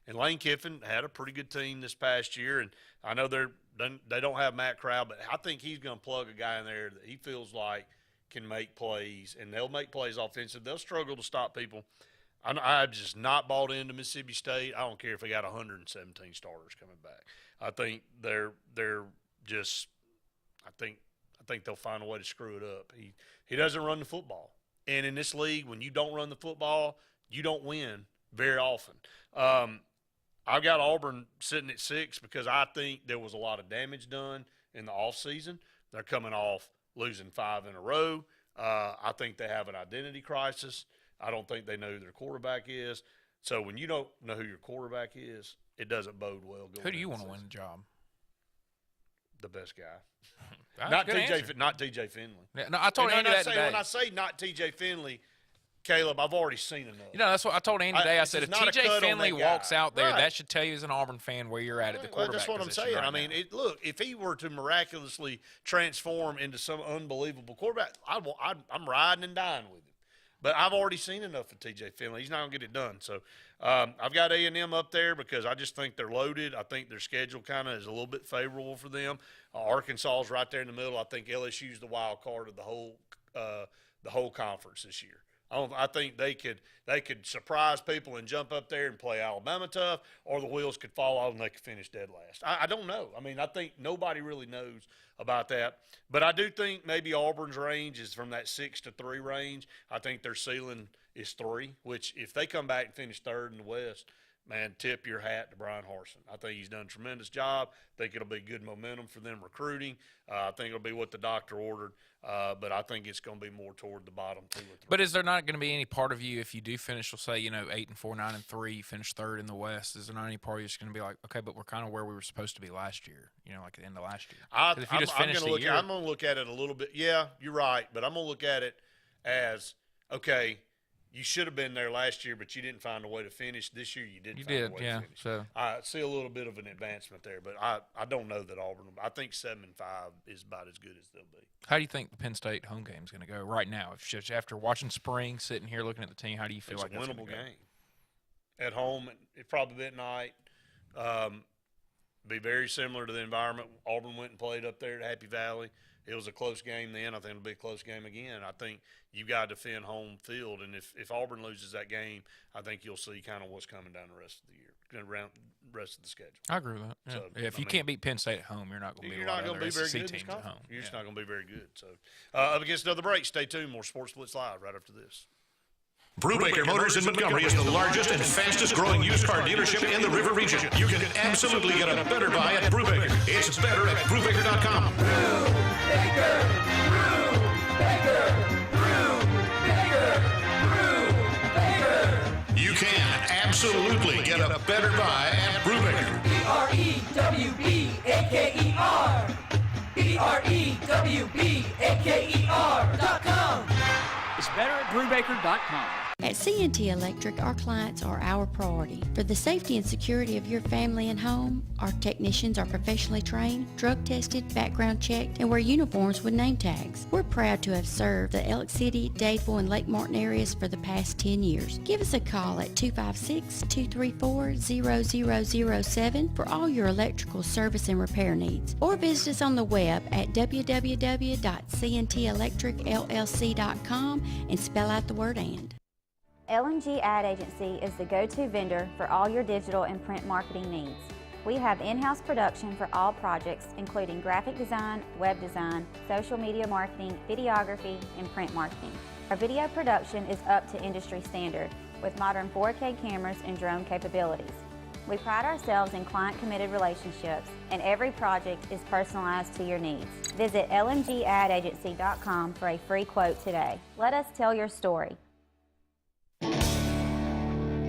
And Lane Kiffin had a pretty good team this past year, and I know they don't have Matt Crowd, but I think he's going to plug a guy in there that he feels like can make plays, and they'll make plays offensive. They'll struggle to stop people. I've just not bought into Mississippi State. I don't care if they got 117 starters coming back. I think they're just – I think they'll find a way to screw it up. He doesn't run the football. And in this league, when you don't run the football, you don't win very often. I've got Auburn sitting at 6 because I think there was a lot of damage done in the offseason. They're coming off losing 5 in a row. I think they have an identity crisis. I don't think they know who their quarterback is. So when you don't know who your quarterback is, it doesn't bode well. Who do you want to win the job? The best guy. Not TJ Finley. No, I told Andy that today. When I say not TJ Finley, Caleb, I've already seen enough. That's what I told Andy today. I said if TJ Finley walks out there, that should tell you as an Auburn fan where you're at the quarterback That's what I'm saying. Right I mean, look, if he were to miraculously transform into some unbelievable quarterback, I'm riding and dying with him. But I've already seen enough of TJ Finley. He's not going to get it done. So I've got A&M up there because I just think they're loaded. I think their schedule kind of is a little bit favorable for them. Arkansas is right there in the middle. I think LSU's the wild card of the whole conference this year. I think they could surprise people and jump up there and play Alabama tough, or the wheels could fall off and they could finish dead last. I don't know. I mean, I think nobody really knows about that. But I do think maybe Auburn's range is from that 6 to 3 range. I think their ceiling is 3, which if they come back and finish 3rd in the West, man, tip your hat to Brian Harsin. I think he's done a tremendous job. I think it'll be good momentum for them recruiting. I think it'll be what the doctor ordered. But I think it's going to be more toward the bottom 2 or 3. But is there not going to be any part of you if you do finish, let's say, 8-4, 9-3, finish 3rd in the West? Is there not any part of you that's going to be like, okay, but we're kind of where we were supposed to be last year? Like at the end of last year. If you just finish the year, I'm going to look at it a little bit. Yeah, you're right, but I'm going to look at it as okay. You should have been there last year, but you didn't find a way to finish. This year, you did. To finish. So I see a little bit of an advancement there, but I don't know that Auburn. I think 7-5 is about as good as they'll be. How do you think the Penn State home game is going to go right now? If just after watching spring, sitting here looking at the team, how do you feel it's like a that's winnable going to go? game at home? It probably at night. Be very similar to the environment Auburn went and played up there at Happy Valley. It was a close game then. I think it'll be a close game again. I think you got to defend home field, and if Auburn loses that game, I think you'll see kind of what's coming down the rest of the year, around the rest of the schedule. I agree with that. Yeah. So, if you can't beat Penn State at home, you're not going to be. You're not going to be very good teams at home. You're just not going to be very good. So, up against another break. Stay tuned. More Sports Blitz Live right after this. Brubaker Motors in Montgomery is the largest and fastest growing used car dealership in the River region. You can absolutely get a better buy at Brubaker. It's better at Brubaker.com. Brubaker, Brubaker. You can absolutely get a better buy at Brubaker. BREWBAKER. BREWBAKER.com. It's better at Brubaker.com. At C&T Electric, our clients are our priority. For the safety and security of your family and home, our technicians are professionally trained, drug tested, background checked, and wear uniforms with name tags. We're proud to have served the Elk City, Dadeville, and Lake Martin areas for the past 10 years. Give us a call at 256-234-0007 for all your electrical service and repair needs, or visit us on the web at www.cntelectricllc.com and spell out the word "and." LMG Ad Agency is the go-to vendor for all your digital and print marketing needs. We have in-house production for all projects, including graphic design, web design, social media marketing, videography, and print marketing. Our video production is up to industry standard with modern 4K cameras and drone capabilities. We pride ourselves in client-committed relationships, and every project is personalized to your needs. Visit lmgadagency.com for a free quote today. Let us tell your story.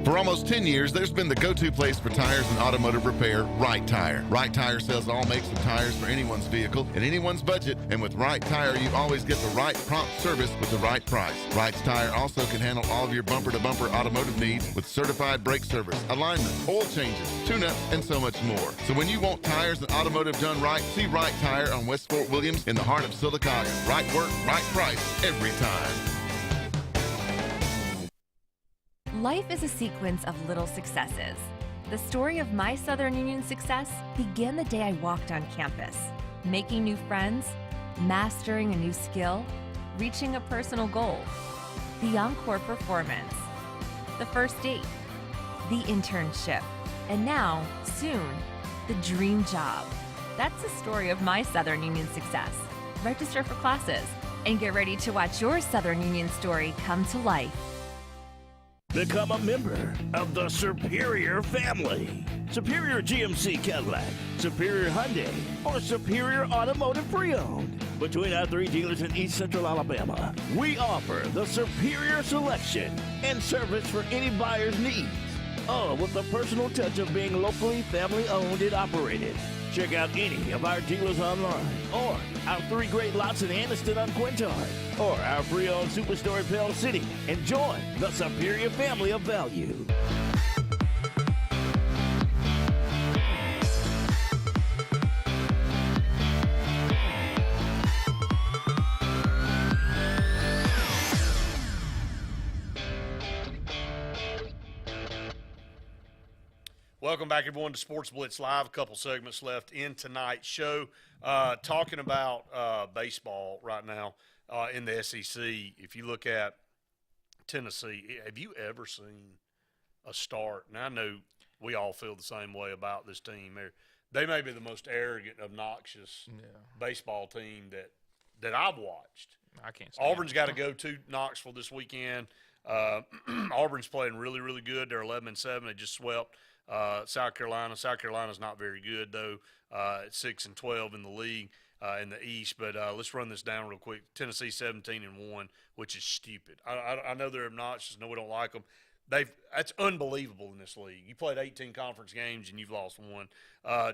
For almost 10 years, there's been the go-to place for tires and automotive repair, Right Tire. Right Tire sells all makes of tires for anyone's vehicle and anyone's budget, and with Right Tire, you always get the right prompt service with the right price. Right Tire also can handle all of your bumper-to-bumper automotive needs with certified brake service, alignment, oil changes, tune-ups, and so much more. So when you want tires and automotive done right, see Right Tire on West Fort Williams in the heart of Sylacauga. Right work, right price, every time. Life is a sequence of little successes. The story of my Southern Union success began the day I walked on campus. Making new friends, mastering a new skill, reaching a personal goal. The encore performance. The first date. The internship. And now, soon, the dream job. That's the story of my Southern Union success. Register for classes and get ready to watch your Southern Union story come to life. Become a member of the Superior family. Superior GMC Cadillac, Superior Hyundai, or Superior Automotive Pre-Owned. Between our 3 dealers in East Central Alabama, we offer the superior selection and service for any buyer's needs. All with the personal touch of being locally family-owned and operated. Check out any of our dealers online, or our 3 great lots in Anniston on Quintard, or our pre-owned superstore in Pell City, and join the Superior family of value. Welcome back, everyone, to Sports Blitz Live. A couple segments left in tonight's show. Talking about baseball right now in the SEC. If you look at Tennessee, have you ever seen a start? And I know we all feel the same way about this team. They may be the most arrogant, obnoxious baseball team that I've watched. I can't stand Auburn's got to go to Knoxville this weekend. Auburn's playing really, really good. They're 11-7. They just swept South Carolina. South Carolina's not very good, though. At 6-12 in the league in the East. But let's run this down real quick. Tennessee 17-1, which is stupid. I know they're obnoxious. No, we don't like them. That's unbelievable in this league. You played 18 conference games and you've lost one.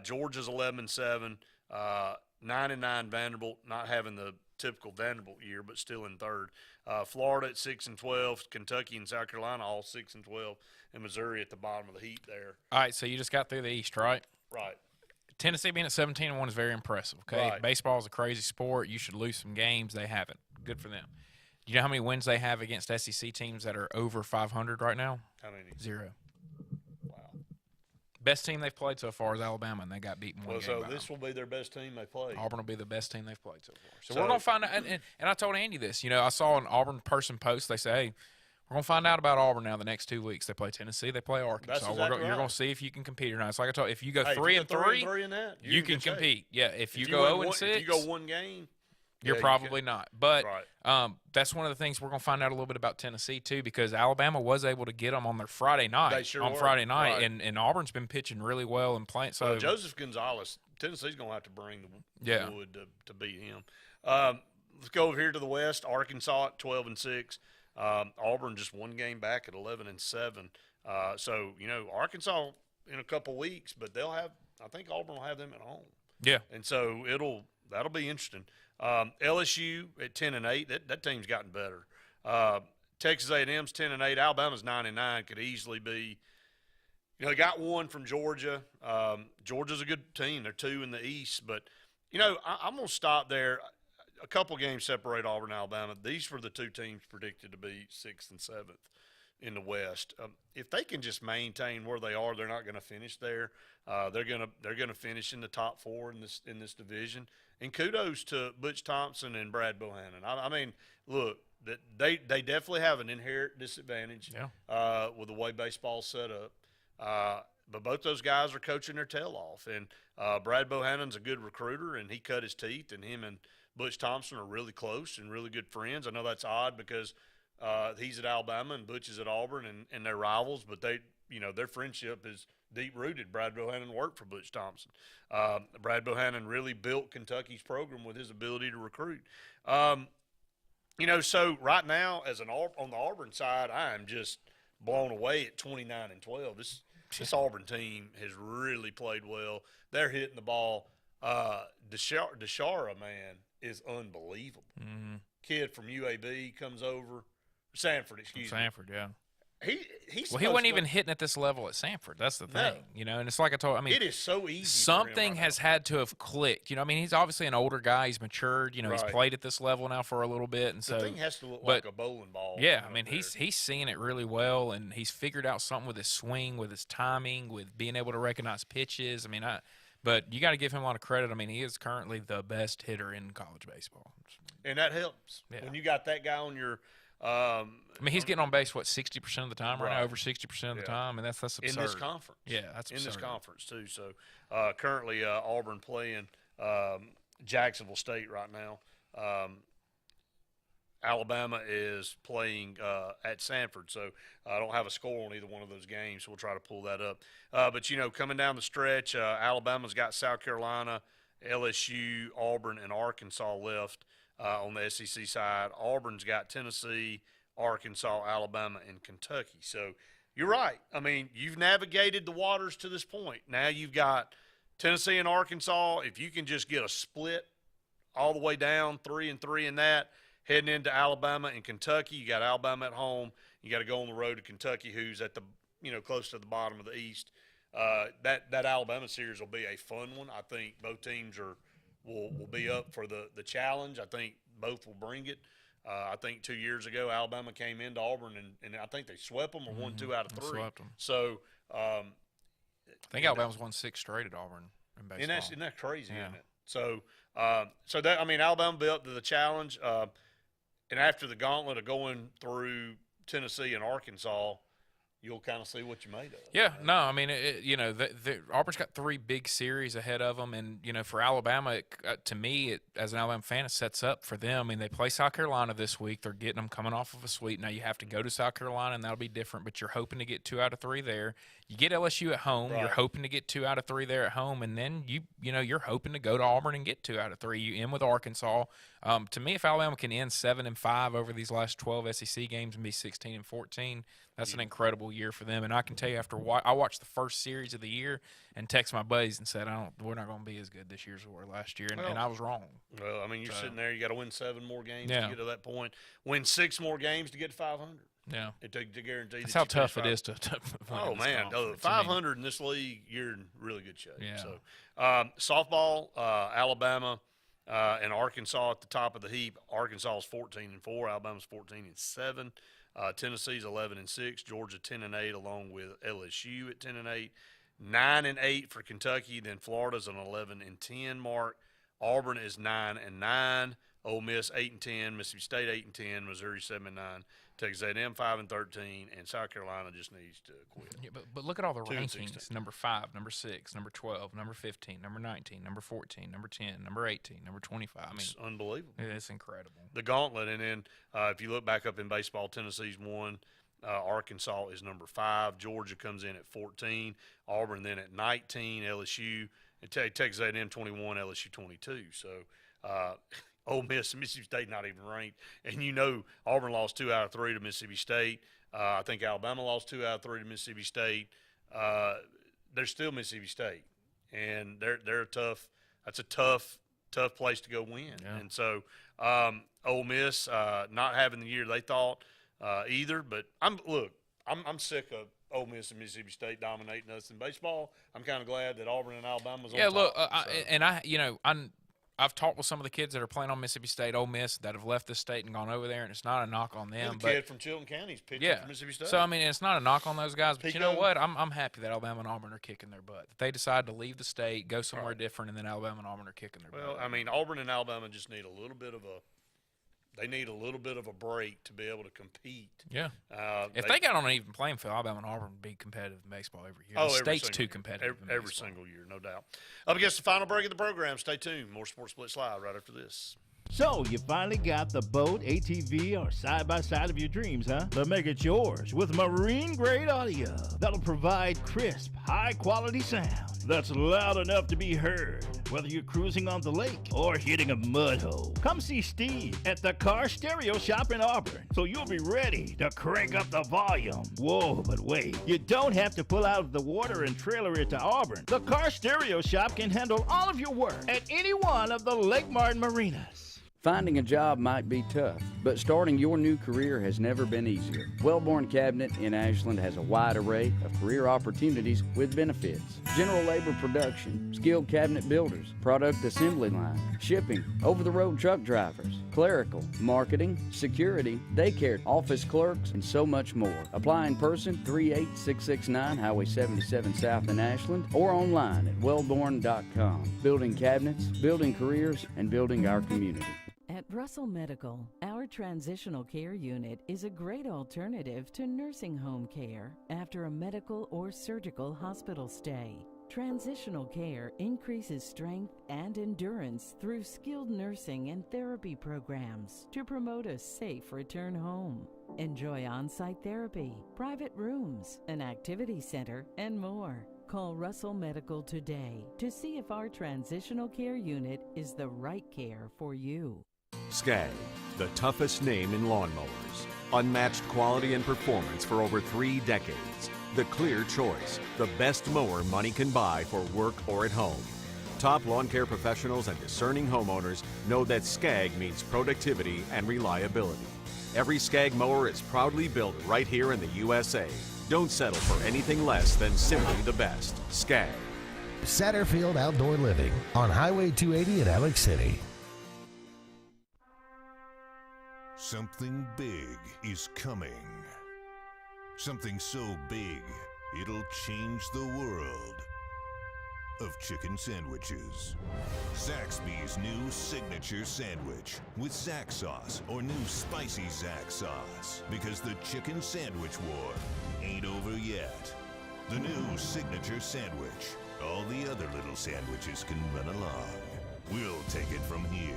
Georgia's 11-7, 9-9 Vanderbilt, not having the typical Vanderbilt year, but still in third. Florida at 6-12, Kentucky and South Carolina all 6-12, and Missouri at the bottom of the heap there. All right, so you just got through the East, right? Right. Tennessee being at 17-1 is very impressive. Okay, Right. Baseball is a crazy sport. You should lose some games. They haven't. Good for them. Do you know how many wins they have against SEC teams that are over 500 right now? How many? 0. Wow. Best team they've played so far is Alabama, and they got beaten one game. So by this them. will be their best team they played. Auburn will be the best team they've played so far. So So- we're going to find out. And I told Andy this. You know, I saw an Auburn person post. They say, hey, we're going to find out about Auburn now the next 2 weeks. They play Tennessee. They play Arkansas. That's exactly You're right. going to see if you can compete or not. It's like I told you, if you go Hey, 3 if and you go 3, 3 in that, you're you in can good shape. compete. Yeah, if you win go 0 one- and 6, if you go one game, you're yeah, you probably can. not. But Right. that's one of the things we're going to find out a little bit about Tennessee, too, because Alabama was able to get them on their Friday night. They sure on were. Friday night, Right. and Auburn's been pitching really well and playing. So Joseph Gonzalez, Tennessee's going to have to bring the Yeah. wood to beat him. Let's go over here to the West. Arkansas at 12-6. Auburn just one game back at 11-7. So, you know, Arkansas in a couple weeks, but I think Auburn will have them at home. Yeah. And so that'll be interesting. LSU at 10-8. That team's gotten better. Texas A&M's 10-8. Alabama's 9-9. Could easily be. You know, they got one from Georgia. Georgia's a good team. They're 2 in the East. But, you know, I'm going to stop there. A couple games separate Auburn and Alabama. These were the 2 teams predicted to be 6th and 7th in the West. If they can just maintain where they are, they're not going to finish there. They're going to finish in the top 4 in this division. And kudos to Butch Thompson and Brad Bohannon. I mean, look, they definitely have an inherent disadvantage with the way baseball's set up. But both those guys are coaching their tail off. And Brad Bohannon's a good recruiter, and he cut his teeth, and him and Butch Thompson are really close and really good friends. I know that's odd because he's at Alabama and Butch is at Auburn, and they're rivals, but their friendship is deep-rooted. Brad Bohannon worked for Butch Thompson. Brad Bohannon really built Kentucky's program with his ability to recruit. You know, so right now, on the Auburn side, I am just blown away at 29-12. This Auburn team has really played well. They're hitting the ball. Deshara, man, is unbelievable. Mm-hmm. Kid from UAB comes over. Sanford, excuse me. Sanford, yeah. He wasn't even hitting at this level at Sanford. That's the thing, And it's like I told. I mean, it is so easy. Something has had to have clicked. I mean, he's obviously an older guy. He's matured. He's played at this level now for a little bit, and so the thing has to look like a bowling ball. Yeah, I mean, he's seeing it really well, and he's figured out something with his swing, with his timing, with being able to recognize pitches. I mean, but you got to give him a lot of credit. I mean, he is currently the best hitter in college baseball, and that helps when you got that guy on your. I mean, he's getting on base 60% of the time right now, over 60% of the time, and that's absurd. In this conference, that's absurd. In this conference too. So currently, Auburn playing Jacksonville State right now. Alabama is playing at Sanford, so I don't have a score on either one of those games. So we'll try to pull that up. But coming down the stretch, Alabama's got South Carolina, LSU, Auburn, and Arkansas left. On the SEC side, Auburn's got Tennessee, Arkansas, Alabama, and Kentucky. So you're right. I mean, you've navigated the waters to this point. Now you've got Tennessee and Arkansas. If you can just get a split all the way down, 3-3 in that, heading into Alabama and Kentucky, you got Alabama at home. You got to go on the road to Kentucky, who's at the close to the bottom of the East. That Alabama series will be a fun one. I think both teams will be up for the challenge. I think both will bring it. I think 2 years ago, Alabama came into Auburn, and I think they swept them or won 2 out of 3. Swept them. So I think Alabama's won 6 straight at Auburn in baseball. Isn't that crazy, isn't it? So Alabama will be up to the challenge. And after the gauntlet of going through Tennessee and Arkansas, you'll kind of see what you made of. Yeah, no, I mean, Auburn's got 3 big series ahead of them, and for Alabama, to me, as an Alabama fan, it sets up for them. I mean, they play South Carolina this week. They're getting them coming off of a sweep. Now you have to go to South Carolina, and that'll be different. But you're hoping to get 2 out of 3 there. You get LSU at home. Right. You're hoping to get 2 out of 3 there at home, and then you're hoping to go to Auburn and get 2 out of 3. You end with Arkansas. To me, if Alabama can end 7-5 over these last 12 SEC games and be 16-14, that's an incredible year for them. And I can tell you, I watched the first series of the year and texted my buddies and said, we're not going to be as good this year as we were last year, and I was wrong. Well, I mean, you're sitting there, you got to win 7 more games to get to that point. Win 6 more games to get to 500. Yeah, to guarantee that's that how tough it is to oh man, 500 in this league, you're in really good shape. Yeah. So softball, Alabama and Arkansas at the top of the heap. Arkansas is 14-4, Alabama's 14-7, Tennessee's 11-6, Georgia 10-8, along with LSU at 10-8, 9-8 for Kentucky. Then Florida's an 11-10 mark. Auburn is 9-9. Ole Miss 8-10, Mississippi State 8-10, Missouri 7-9, Texas A&M 5-13, and South Carolina just needs to quit. Yeah, but look at all the rankings: number 5, number 6, number 12, number 15, number 19, number 14, number 10, number 18, number 25. I mean, it's unbelievable. It's incredible. The gauntlet, and then if you look back up in baseball, Tennessee's 1. Arkansas is number 5. Georgia comes in at 14. Auburn then at 19. LSU and Texas A&M 21. LSU 22. So. Ole Miss and Mississippi State not even ranked. And Auburn lost 2 out of 3 to Mississippi State. I think Alabama lost 2 out of 3 to Mississippi State. They're still Mississippi State. And they're tough. That's a tough place to go win. Yeah. And so Ole Miss not having the year they thought either. But I'm sick of Ole Miss and Mississippi State dominating us in baseball. I'm kind of glad that Auburn and Alabama's on top. Yeah, look, I've talked with some of the kids that are playing on Mississippi State, Ole Miss, that have left the state and gone over there, and it's not a knock on them. The kid from Chilton County's pitching for Mississippi State. So, I mean, it's not a knock on those guys. But you know what? I'm happy that Alabama and Auburn are kicking their butt. That they decide to leave the state, go somewhere different, and then Alabama and Auburn are kicking their butt. Well, I mean, Auburn and Alabama just need a little bit of a break to be able to compete. Yeah. If they got on an even playing field, Alabama and Auburn would be competitive in baseball every year. The state's too competitive. Every single year, no doubt. Up against the final break of the program. Stay tuned. More Sports Blitz Live right after this. So, you finally got the boat, ATV, or side-by-side of your dreams, huh? But make it yours with marine-grade audio that'll provide crisp, high-quality sound that's loud enough to be heard, whether you're cruising on the lake or hitting a mud hole. Come see Steve at the Car Stereo Shop in Auburn, so you'll be ready to crank up the volume. Whoa, but wait, you don't have to pull out of the water and trailer it to Auburn. The Car Stereo Shop can handle all of your work at any one of the Lake Martin marinas. Finding a job might be tough, but starting your new career has never been easier. Wellborn Cabinet in Ashland has a wide array of career opportunities with benefits. General labor production, skilled cabinet builders, product assembly line, shipping, over-the-road truck drivers, clerical, marketing, security, daycare, office clerks, and so much more. Apply in person, 38669 Highway 77 South in Ashland, or online at wellborn.com. Building cabinets, building careers, and building our community. At Russell Medical, our transitional care unit is a great alternative to nursing home care after a medical or surgical hospital stay. Transitional care increases strength and endurance through skilled nursing and therapy programs to promote a safe return home. Enjoy on-site therapy, private rooms, an activity center, and more. Call Russell Medical today to see if our transitional care unit is the right care for you. Skag, the toughest name in lawnmowers. Unmatched quality and performance for over 3 decades. The clear choice, the best mower money can buy for work or at home. Top lawn care professionals and discerning homeowners know that Skag means productivity and reliability. Every Skag mower is proudly built right here in the USA. Don't settle for anything less than simply the best. Skag. Satterfield Outdoor Living on Highway 280 in Alex City. Something big is coming. Something so big, it'll change the world of chicken sandwiches. Zaxby's new signature sandwich with Zax sauce or new spicy Zax sauce. Because the chicken sandwich war ain't over yet. The new signature sandwich. All the other little sandwiches can run along. We'll take it from here.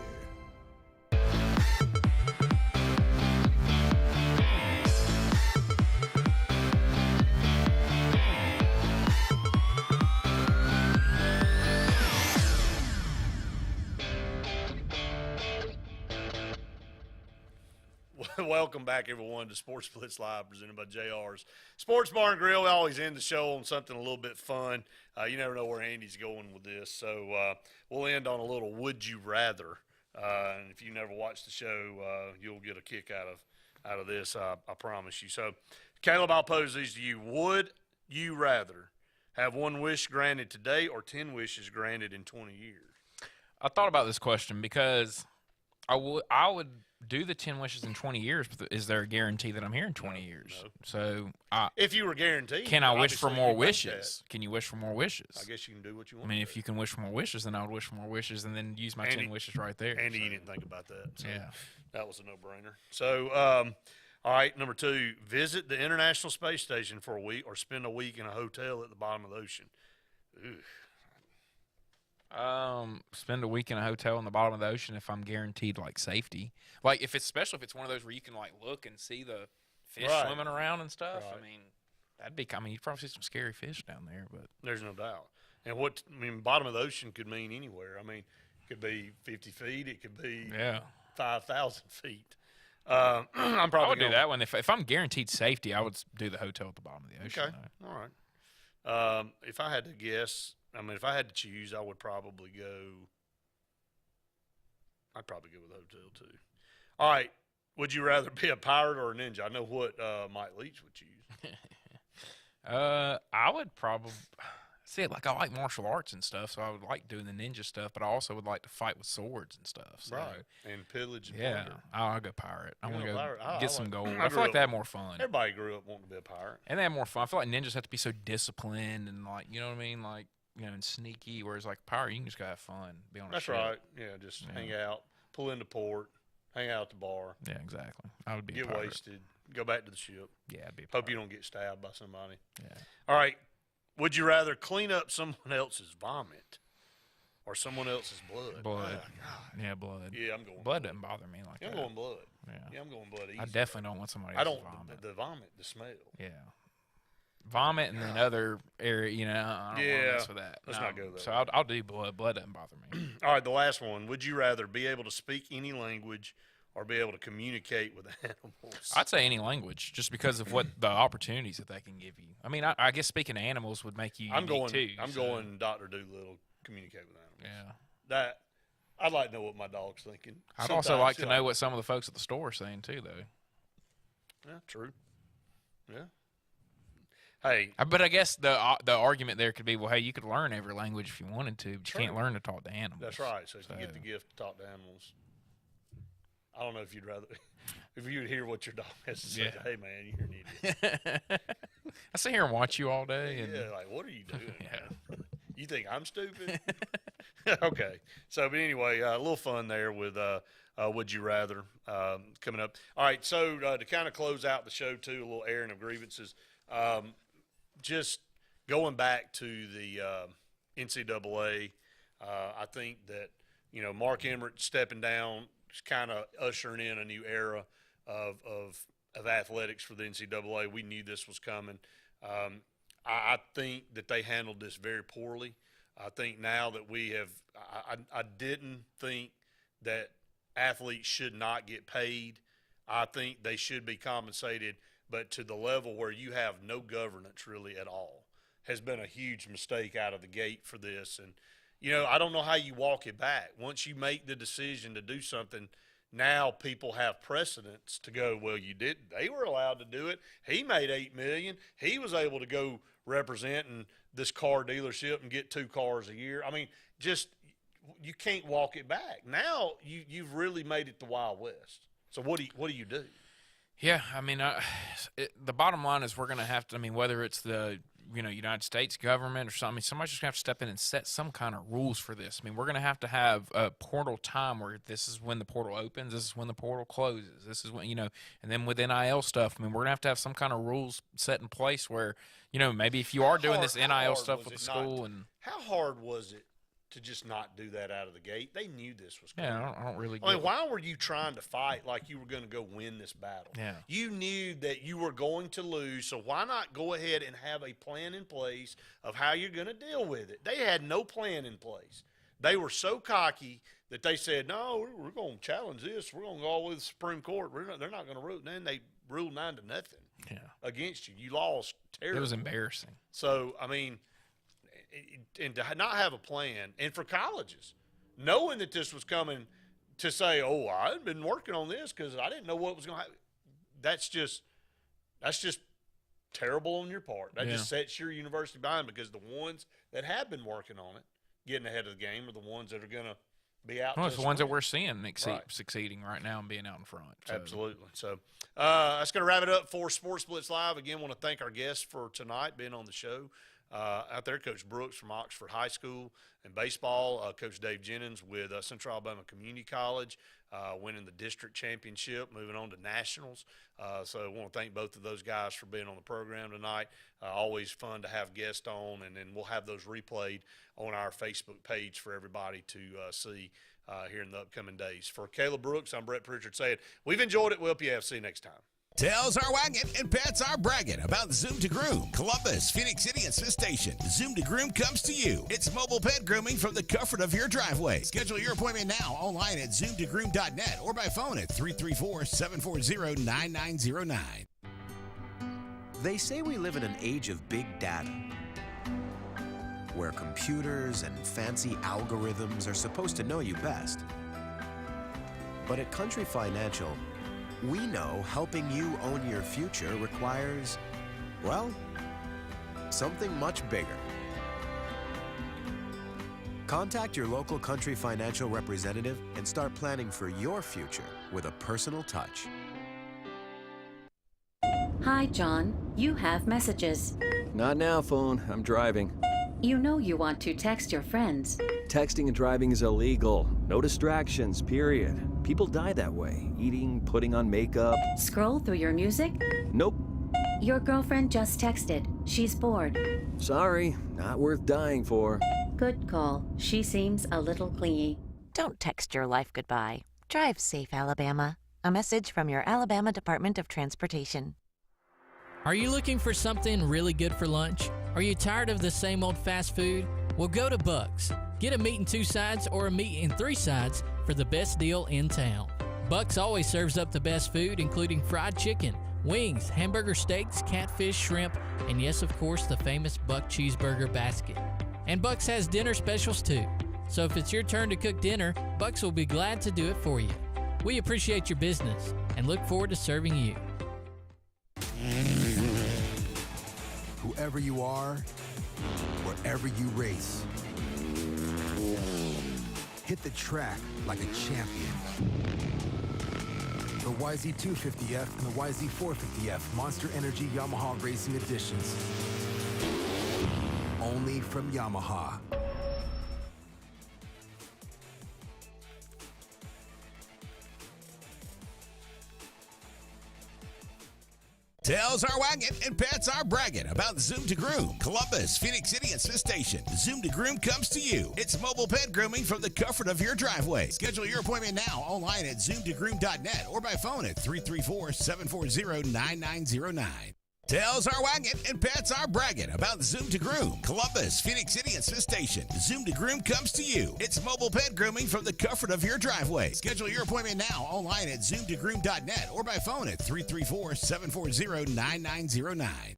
Welcome back, everyone, to SportzBlitz Live, presented by JR's Sports Bar and Grill. We always end the show on something a little bit fun. You never know where Andy's going with this, so we'll end on a little Would You Rather. And if you never watched the show, you'll get a kick out of this, I promise you. So, Caleb, I'll pose these to you. Would you rather have 1 wish granted today or 10 wishes granted in 20 years? I thought about this question because I would do the 10 wishes in 20 years, but is there a guarantee that I'm here in 20 years? No. So, if you were guaranteed, can I wish for more you'd like that. wishes? Can you wish for more wishes? I guess you can do what you want. I mean, if you can wish for more wishes, then I would wish for more wishes and then use my 10 wishes right there. Andy, you didn't think about that. So yeah. That was a no-brainer. So, all right, number 2, visit the International Space Station for a week or spend a week in a hotel at the bottom of the ocean. Ooh. Spend a week in a hotel in the bottom of the ocean if I'm guaranteed like safety. Like if it's special, if it's one of those where you can like look and see the fish swimming around and stuff. Right. I mean, you'd probably see some scary fish down there, but there's no doubt. And bottom of the ocean could mean anywhere. I mean, it could be 50 feet. It could be 5,000 feet. I would do that one. If I'm guaranteed safety, I would do the hotel at the bottom of the ocean. Okay, all right. If I had to guess, if I had to choose, I'd probably go with hotel too. All right. Would you rather be a pirate or a ninja? I know what Mike Leach would choose. I would probably see it like I like martial arts and stuff, so I would like doing the ninja stuff, but I also would like to fight with swords and stuff. So. Right. And pillage and plunder. plunder. I'll go pirate. I want to go get some gold. I I feel like they have more fun. Everybody grew up wanting to be a pirate. And they have more fun. I feel like ninjas have to be so disciplined and like, you know what I mean? Like, and sneaky, whereas like pirate, you can just go have fun, be on a ship. That's right. Yeah, just hang out, pull into port, hang out at the bar. Yeah, exactly. I would be get a pirate. wasted, go back to the ship. Yeah, I'd be a Hope you don't get stabbed by somebody. Yeah. All right. Would you rather clean up someone else's vomit or someone else's blood? Blood. Oh, God. Yeah, blood. Yeah, I'm going blood. Doesn't bother me like that. I'm going blood. Yeah, I'm going blood easy. I definitely don't want somebody else's vomit. The vomit, the smell. Yeah. Vomit and then other area, I don't want to mess with that. Let's not go there. So I'll do blood. Blood doesn't bother me. All right, the last one. Would you rather be able to speak any language or be able to communicate with animals? I'd say any language, just because of what the opportunities that they can give you. I mean, I guess speaking to animals would make you unique too. I'm going Dr. Doolittle, communicate with animals. Yeah. That I'd like to know what my dog's thinking. I'd also like to know what some of the folks at the store are saying too, though. Yeah, true. Yeah. Hey, but I guess the argument there could be, well, hey, you could learn every language if you wanted to, but you can't learn to talk to animals. That's right. So if you get the gift to talk to animals, I don't know if you'd rather, if you'd hear what your dog has to say. Hey, man, you're an idiot. I sit here and watch you all day. And, like, what are you doing? Man? You think I'm stupid? Okay. So, but anyway, a little fun there with Would You Rather coming up. All right, so to kind of close out the show, too, a little airing of grievances. Just going back to the NCAA, I think that, Mark Emmert stepping down is kind of ushering in a new era of athletics for the NCAA. We knew this was coming. I think that they handled this very poorly. I think now that we have I didn't think that athletes should not get paid. I think they should be compensated, but to the level where you have no governance really at all has been a huge mistake out of the gate for this. And, I don't know how you walk it back. Once you make the decision to do something, now people have precedence to go, well, you did. They were allowed to do it. He made $8 million. He was able to go representing this car dealership and get 2 cars a year. I mean, just you can't walk it back. Now you've really made it the Wild West. So what do you do? Yeah, I mean, the bottom line is we're going to have to. I mean, whether it's the United States government or something, somebody's just going to have to step in and set some kind of rules for this. I mean, we're going to have a portal time where this is when the portal opens, this is when the portal closes, this is when and then with NIL stuff. I mean, we're going to have some kind of rules set in place where maybe if you are doing this NIL stuff with the school and how hard was it to just not do that out of the gate? They knew this was coming. Yeah, I don't really get I mean, why were you trying to fight like you were going to go win this battle? Yeah. You knew that you were going to lose, so why not go ahead and have a plan in place of how you're going to deal with it? They had no plan in place. They were so cocky that they said, no, we're going to challenge this. We're going to go all the way to the Supreme Court. They're not going to rule. And then they ruled 9-0 against you. You lost terribly. It was embarrassing. So, I mean, and to not have a plan, and for colleges, knowing that this was coming, to say, oh, I've been working on this because I didn't know what was going to happen, that's just terrible on your part. That just sets your university behind, because the ones that have been working on it, getting ahead of the game, are the ones that are going to be out. Well, it's the ones that we're seeing succeeding right now and being out in front. So. Absolutely. So that's going to wrap it up for Sports Blitz Live. Again, want to thank our guests for tonight being on the show. Out there, Coach Brooks from Oxford High School, and baseball, Coach Dave Jennings with Central Alabama Community College, winning the district championship, moving on to nationals. So I want to thank both of those guys for being on the program tonight. Always fun to have guests on, and then we'll have those replayed on our Facebook page for everybody to see here in the upcoming days. For Caleb Brooks, I'm Brett Pritchard saying we've enjoyed it. We'll help you have. See you next time. Tails are wagging and pets are bragging about Zoom to Groom. Columbus, Phoenix City, and Smith Station. Zoom to Groom comes to you. It's mobile pet grooming from the comfort of your driveway. Schedule your appointment now online at zoomtogroom.net or by phone at 334-740-9909. They say we live in an age of big data, where computers and fancy algorithms are supposed to know you best. But at Country Financial, we know helping you own your future requires, well, something much bigger. Contact your local Country Financial representative and start planning for your future with a personal touch. Hi, John. You have messages. Not now, phone. I'm driving. You know you want to text your friends. Texting and driving is illegal. No distractions, period. People die that way. Eating, putting on makeup. Scroll through your music? Nope. Your girlfriend just texted. She's bored. Sorry, not worth dying for. Good call. She seems a little clingy. Don't text your life goodbye. Drive safe, Alabama. A message from your Alabama Department of Transportation. Are you looking for something really good for lunch? Are you tired of the same old fast food? Well, go to Buck's. Get a meat and 2 sides or a meat and 3 sides for the best deal in town. Buck's always serves up the best food, including fried chicken, wings, hamburger steaks, catfish, shrimp, and yes, of course, the famous Buck cheeseburger basket. And Buck's has dinner specials too. So if it's your turn to cook dinner, Bucks will be glad to do it for you. We appreciate your business and look forward to serving you. Whoever you are, wherever you race, hit the track like a champion. The YZ250F and the YZ450F Monster Energy Yamaha Racing Editions. Only from Yamaha. Tails are wagging and pets are bragging about Zoom to Groom, Columbus, Phoenix City, and Smith Station. Zoom to Groom comes to you. It's mobile pet grooming from the comfort of your driveway. Schedule your appointment now online at zoomtogroom.net or by phone at 334-740-9909. Tails are wagging and pets are bragging about Zoom to Groom, Columbus, Phoenix City, and Smith Station. Zoom to Groom comes to you. It's mobile pet grooming from the comfort of your driveway. Schedule your appointment now online at zoomtogroom.net or by phone at 334-740-9909.